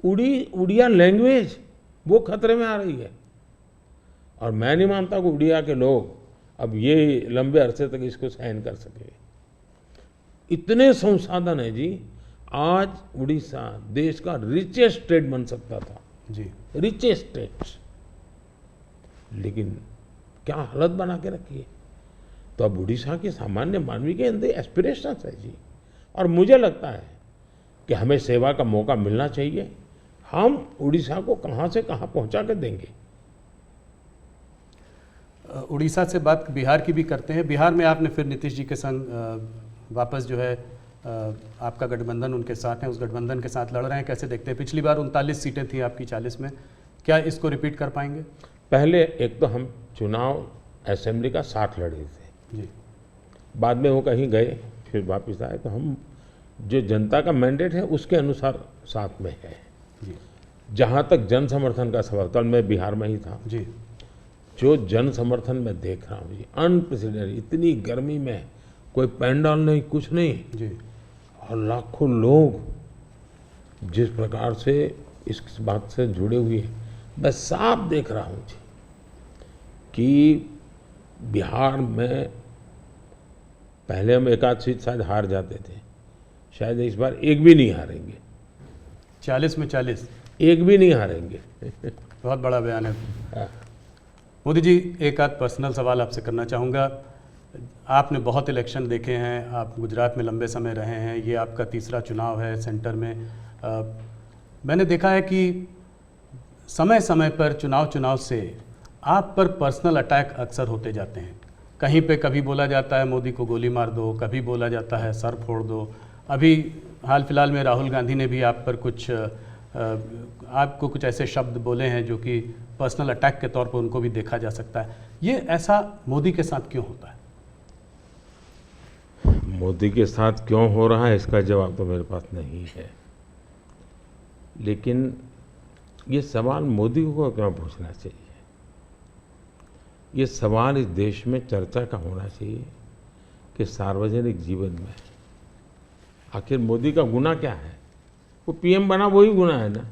उड़िया लैंग्वेज वो खतरे में आ रही है। और मैं नहीं मानता कि उड़िया के लोग अब ये लंबे अरसे तक इसको सहन कर सके। इतने संसाधन है जी। आज उड़ीसा देश का रिचेस्ट स्टेट बन सकता था जी। रिचेस्ट स्टेट, लेकिन क्या हालत बना के रखी है। तो अब उड़ीसा के सामान्य मानवी के अंदर एस्पिरेशंस है जी। और मुझे लगता है कि हमें सेवा का मौका मिलना चाहिए। हम उड़ीसा को कहां से कहां पहुंचा कर देंगे। उड़ीसा से बात बिहार की भी करते हैं। बिहार में आपने फिर नीतीश जी के संग वापस जो है आपका गठबंधन उनके साथ है, उस गठबंधन के साथ लड़ रहे हैं। कैसे देखते हैं? पिछली बार 39 सीटें थी आपकी 40 में, क्या इसको रिपीट कर पाएंगे? पहले एक तो हम चुनाव असेंबली का 60 लड़े थे जी। बाद में वो कहीं गए फिर वापस आए। तो हम जो जनता का मैंडेट है उसके अनुसार साथ में है जी। जहाँ तक जन समर्थन का सवाल, कल मैं बिहार में ही था, जी। जो जन समर्थन में देख रहा हूँ जी, अनप्रेसिडेंटेड, इतनी गर्मी में कोई पैंडल नहीं, कुछ नहीं, जी। और लाखों लोग जिस प्रकार से इस बात से जुड़े हुए हैं, मैं साफ देख रहा हूँ जी कि बिहार में पहले हम एक आध सीट शायद हार जाते थे, शायद इस बार एक भी नहीं हारेंगे। 40 में 40 एक भी नहीं हारेंगे। बहुत बड़ा बयान है। हाँ। मोदी जी, एक आध पर्सनल सवाल आपसे करना चाहूँगा। आपने बहुत इलेक्शन देखे हैं, आप गुजरात में लंबे समय रहे हैं, ये आपका तीसरा चुनाव है सेंटर में। मैंने देखा है कि समय समय पर चुनाव से आप पर पर्सनल अटैक अक्सर होते जाते हैं। कहीं पे कभी बोला जाता है मोदी को गोली मार दो, कभी बोला जाता है सर फोड़ दो। अभी हाल फिलहाल में राहुल गांधी ने भी आप पर आपको कुछ ऐसे शब्द बोले हैं जो कि पर्सनल अटैक के तौर पर उनको भी देखा जा सकता है। ये ऐसा मोदी के साथ क्यों होता है? मोदी के साथ क्यों हो रहा है इसका जवाब तो मेरे पास नहीं है, लेकिन ये सवाल मोदी को क्यों पूछना चाहिए? ये सवाल इस देश में चर्चा का होना चाहिए कि सार्वजनिक जीवन में आखिर मोदी का गुनाह क्या है? वो पीएम बना वही गुनाह है ना।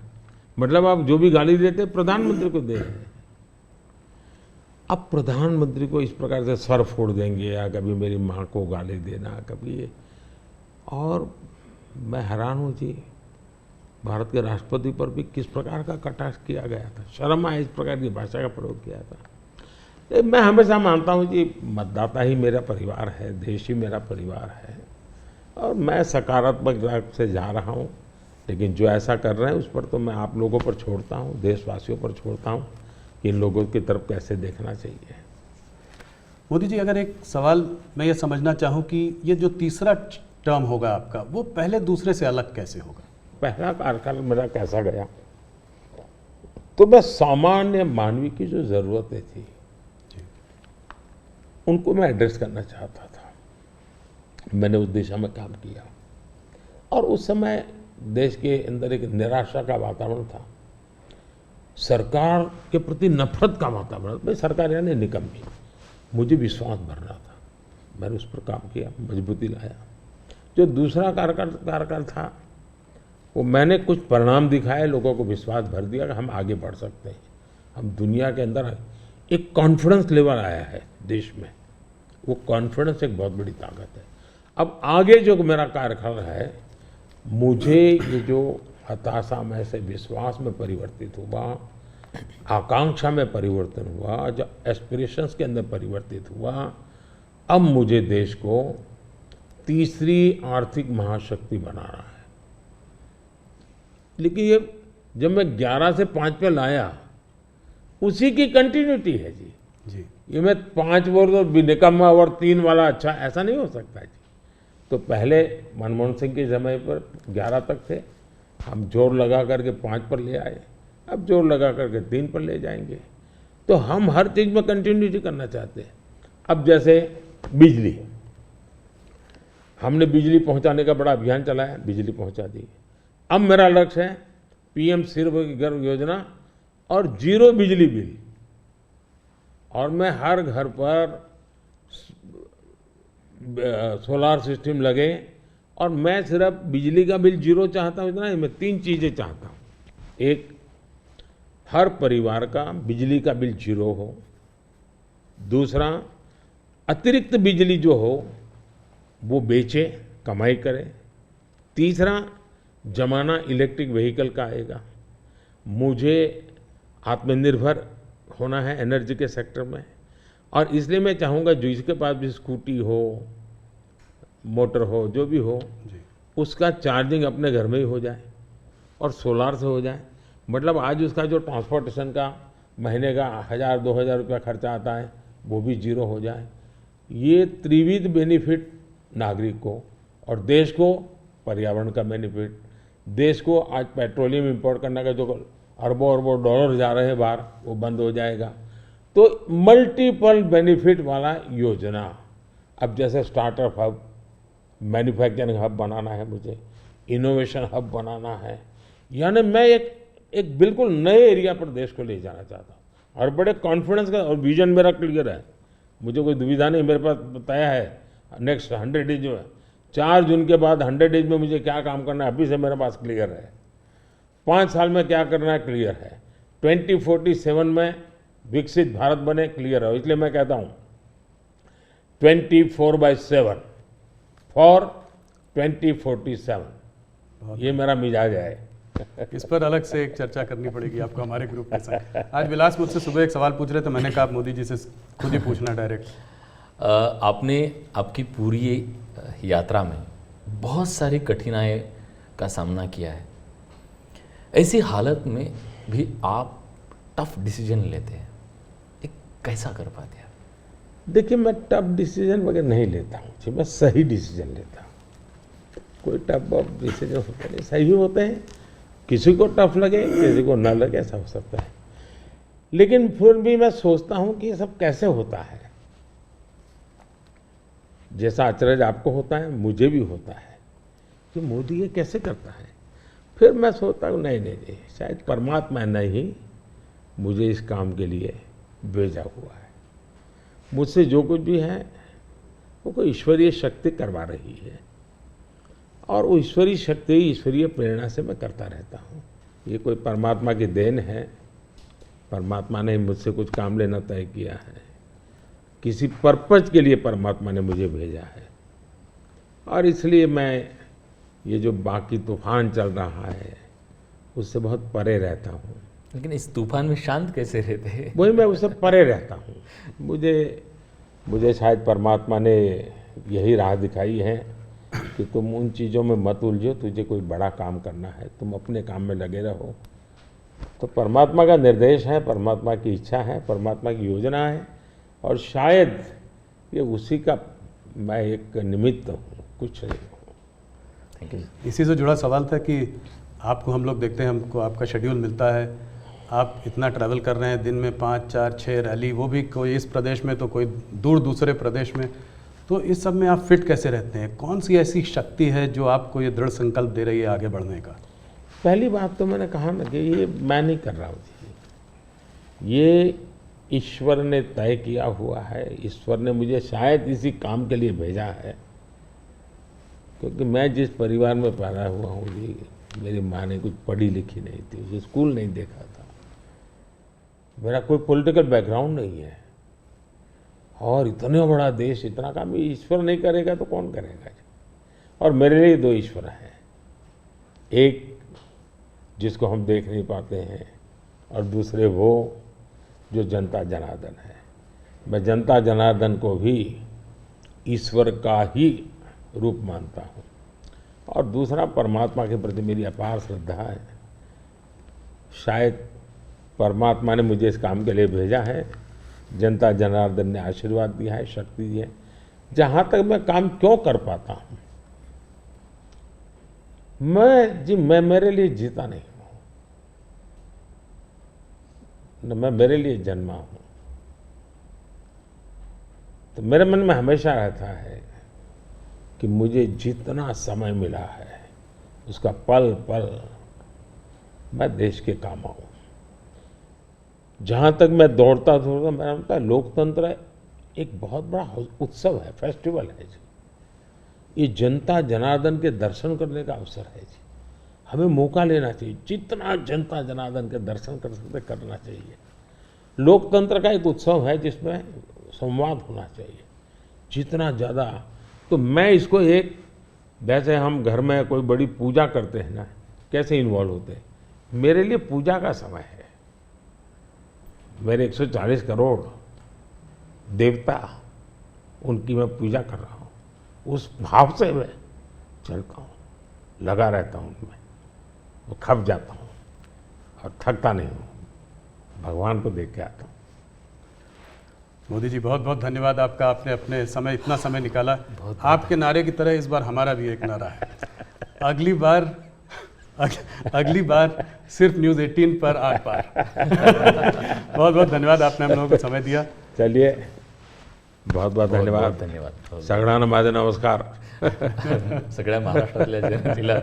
मतलब आप जो भी गाली देते प्रधानमंत्री को दे रहे हैं। अब प्रधानमंत्री को इस प्रकार से सर फोड़ देंगे या कभी मेरी माँ को गाली देना, कभी ये। और मैं हैरान हूँ जी, भारत के राष्ट्रपति पर भी किस प्रकार का कटाक्ष किया गया था। शर्म आए इस प्रकार की भाषा का प्रयोग किया था। मैं हमेशा मानता हूँ कि मतदाता ही मेरा परिवार है, देश ही मेरा परिवार है, और मैं सकारात्मक राह से जा रहा हूँ। लेकिन जो ऐसा कर रहे हैं उस पर तो मैं आप लोगों पर छोड़ता हूँ, देशवासियों पर छोड़ता हूँ कि इन लोगों की तरफ कैसे देखना चाहिए। मोदी जी, अगर एक सवाल मैं ये समझना चाहूँ कि ये जो तीसरा टर्म होगा आपका, वो पहले दूसरे से अलग कैसे होगा? पहला कार्यकाल मेरा कैसा गया, तो मैं सामान्य मानवी की जो ज़रूरतें थी उनको मैं एड्रेस करना चाहता था। मैंने उस दिशा में काम किया, और उस समय देश के अंदर एक निराशा का वातावरण था, सरकार के प्रति नफरत का वातावरण। भाई सरकार यानी निकम्मी, मुझे विश्वास भरना था। मैंने उस पर काम किया, मजबूती लाया। जो दूसरा कार्यकाल था वो मैंने कुछ परिणाम दिखाए, लोगों को विश्वास भर दिया कि हम आगे बढ़ सकते हैं, हम दुनिया के अंदर एक कॉन्फिडेंस लेवल आया है देश में। वो कॉन्फिडेंस एक बहुत बड़ी ताकत है। अब आगे जो मेरा कार्यकाल है, मुझे ये जो हताशा में से विश्वास में परिवर्तित हुआ, आकांक्षा में परिवर्तन हुआ, जो एस्पिरेशंस के अंदर परिवर्तित हुआ, अब मुझे देश को तीसरी आर्थिक महाशक्ति बनाना है। लेकिन ये जब मैं 11 से 5 पे लाया, उसी की कंटिन्यूटी है जी। जी ये मैं 5 वर्ष और निकम्मा और 3 वाला अच्छा, ऐसा नहीं हो सकता जी। तो पहले मनमोहन सिंह के समय पर 11 तक थे, हम जोर लगा करके 5 पर ले आए, अब जोर लगा करके 3 पर ले जाएंगे। तो हम हर चीज़ में कंटिन्यूटी करना चाहते हैं। अब जैसे बिजली, हमने बिजली पहुंचाने का बड़ा अभियान चलाया, बिजली पहुंचा दी। अब मेरा लक्ष्य है PM सूर्यघर योजना और 0 बिजली बिल, और मैं हर घर पर सोलार सिस्टम लगे, और मैं सिर्फ बिजली का बिल 0 चाहता हूँ इतना ही, मैं 3 चीज़ें चाहता हूँ। एक, हर परिवार का बिजली का बिल 0 हो। दूसरा, अतिरिक्त बिजली जो हो वो बेचे, कमाई करे। तीसरा, जमाना इलेक्ट्रिक व्हीकल का आएगा। मुझे आत्मनिर्भर होना है एनर्जी के सेक्टर में, और इसलिए मैं चाहूँगा जो इसके पास भी स्कूटी हो, मोटर हो, जो भी हो, उसका चार्जिंग अपने घर में ही हो जाए और सोलार से हो जाए। मतलब आज उसका जो ट्रांसपोर्टेशन का महीने का 1000-2000 रुपया खर्चा आता है, वो भी 0 हो जाए। ये त्रिविध बेनिफिट नागरिक को और देश को, पर्यावरण का बेनिफिट, देश को आज पेट्रोलियम इंपोर्ट करने का जो अरबों अरबों डॉलर जा रहे हैं बाहर, वो बंद हो जाएगा। तो मल्टीपल बेनिफिट वाला योजना। अब जैसे स्टार्टअप हब, मैन्युफैक्चरिंग हब बनाना है, मुझे इनोवेशन हब बनाना है, यानी मैं एक बिल्कुल नए एरिया पर देश को ले जाना चाहता हूँ, और बड़े कॉन्फिडेंस का, और विजन मेरा क्लियर है, मुझे कोई दुविधा नहीं। मेरे पास तय है नेक्स्ट 100 डेज में, 4 जून के बाद 100 डेज में मुझे क्या काम करना है, अभी से मेरे पास क्लियर है। 5 साल में क्या करना है, क्लियर है। 2047 में विकसित भारत बने, क्लियर है। इसलिए मैं कहता हूँ 24/7 फॉर 2047, ये मेरा मिजाज है। इस पर अलग से एक चर्चा करनी पड़ेगी आपको हमारे ग्रुप के साथ। आज विलास मुझसे सुबह एक सवाल पूछ रहे थे, मैंने कहा मोदी जी से खुद ही पूछना डायरेक्ट। आपने आपकी पूरी यात्रा में बहुत सारी कठिनाई का सामना किया है। ऐसी हालत में भी आप टफ डिसीजन लेते हैं, ये कैसा कर पाते हैं? देखिए, मैं टफ डिसीजन वगैरह नहीं लेता हूँ, मैं सही डिसीजन लेता हूँ। कोई टफ डिसीजन होता नहीं, सही होते हैं। किसी को टफ लगे, किसी को ना लगे, ऐसा हो सकता है। लेकिन फिर भी मैं सोचता हूँ कि ये सब कैसे होता है। जैसा अचरज आपको होता है, मुझे भी होता है कि मोदी ये कैसे करता है। फिर मैं सोचता हूँ नहीं, शायद परमात्मा ने ही मुझे इस काम के लिए भेजा हुआ है। मुझसे जो कुछ भी है वो कोई ईश्वरीय शक्ति करवा रही है, और वो ईश्वरीय शक्ति, ईश्वरीय प्रेरणा से मैं करता रहता हूँ। ये कोई परमात्मा की देन है। परमात्मा ने मुझसे कुछ काम लेना तय किया है, किसी पर्पज के लिए परमात्मा ने मुझे भेजा है, और इसलिए मैं ये जो बाकी तूफान चल रहा है उससे बहुत परे रहता हूँ। लेकिन इस तूफान में शांत कैसे रहते हैं? वही, मैं उससे परे रहता हूँ। मुझे शायद परमात्मा ने यही राह दिखाई है कि तुम उन चीज़ों में मत उलझो, तुझे कोई बड़ा काम करना है, तुम अपने काम में लगे रहो। तो परमात्मा का निर्देश है, परमात्मा की इच्छा है, परमात्मा की योजना है, और शायद ये उसी का मैं एक निमित्त हूँ, कुछ नहीं हूँ। इसी से जुड़ा सवाल था कि आपको हम लोग देखते हैं, हमको आपका शेड्यूल मिलता है, आप इतना ट्रैवल कर रहे हैं, दिन में 5, 4, 6 रैली, वो भी कोई इस प्रदेश में तो कोई दूर दूसरे प्रदेश में। तो इस सब में आप फिट कैसे रहते हैं? कौन सी ऐसी शक्ति है जो आपको ये दृढ़ संकल्प दे रही है आगे बढ़ने का? पहली बात तो मैंने कहा ना कि ये मैं नहीं कर रहा हूँ, ये ईश्वर ने तय किया हुआ है। ईश्वर ने मुझे शायद इसी काम के लिए भेजा है, क्योंकि मैं जिस परिवार में पैदा हुआ हूँ जी, मेरी माँ ने कुछ पढ़ी लिखी नहीं थी, उसे स्कूल नहीं देखा था, मेरा कोई पॉलिटिकल बैकग्राउंड नहीं है, और इतना बड़ा देश, इतना काम ईश्वर नहीं करेगा तो कौन करेगा जी। और मेरे लिए दो ईश्वर हैं, एक जिसको हम देख नहीं पाते हैं, और दूसरे वो जो जनता जनार्दन है। मैं जनता जनार्दन को भी ईश्वर का ही रूप मानता हूँ, और दूसरा परमात्मा के प्रति मेरी अपार श्रद्धा है। शायद परमात्मा ने मुझे इस काम के लिए भेजा है, जनता जनार्दन ने आशीर्वाद दिया है, शक्ति दी है। जहाँ तक मैं काम क्यों कर पाता हूँ, मैं मेरे लिए जीता नहीं हूँ, न मैं मेरे लिए जन्मा हूँ। तो मेरे मन में हमेशा रहता है कि मुझे जितना समय मिला है उसका पल पल मैं देश के काम आऊँ। जहाँ तक मैं दौड़ता मेरा लगता है लोकतंत्र एक बहुत बड़ा उत्सव है, फेस्टिवल है जी। ये जनता जनार्दन के दर्शन करने का अवसर है जी। हमें मौका लेना चाहिए, जितना जनता जनार्दन के दर्शन कर सकते करना चाहिए। लोकतंत्र का एक उत्सव है जिसमें संवाद होना चाहिए जितना ज़्यादा। तो मैं इसको एक, वैसे हम घर में कोई बड़ी पूजा करते हैं ना, कैसे इन्वॉल्व होते हैं, मेरे लिए पूजा का समय है। मेरे 140 करोड़ देवता, उनकी मैं पूजा कर रहा हूँ, उस भाव से मैं चलता हूँ, लगा रहता हूँ उनमें, वो खप जाता हूँ और थकता नहीं हूँ, भगवान को देख के आता हूँ। मोदी जी बहुत बहुत धन्यवाद आपका, आपने अपने समय, इतना समय निकाला। आपके नारे की तरह इस बार हमारा भी एक नारा है, अगली बार सिर्फ न्यूज़ 18 पर आर पार। बहुत बहुत धन्यवाद, आपने हम लोगों को समय दिया। चलिए, बहुत बहुत धन्यवाद। धन्यवाद। सगळ्यांना माझे नमस्कार। सगळ्या महाराष्ट्रातल्या जनतेला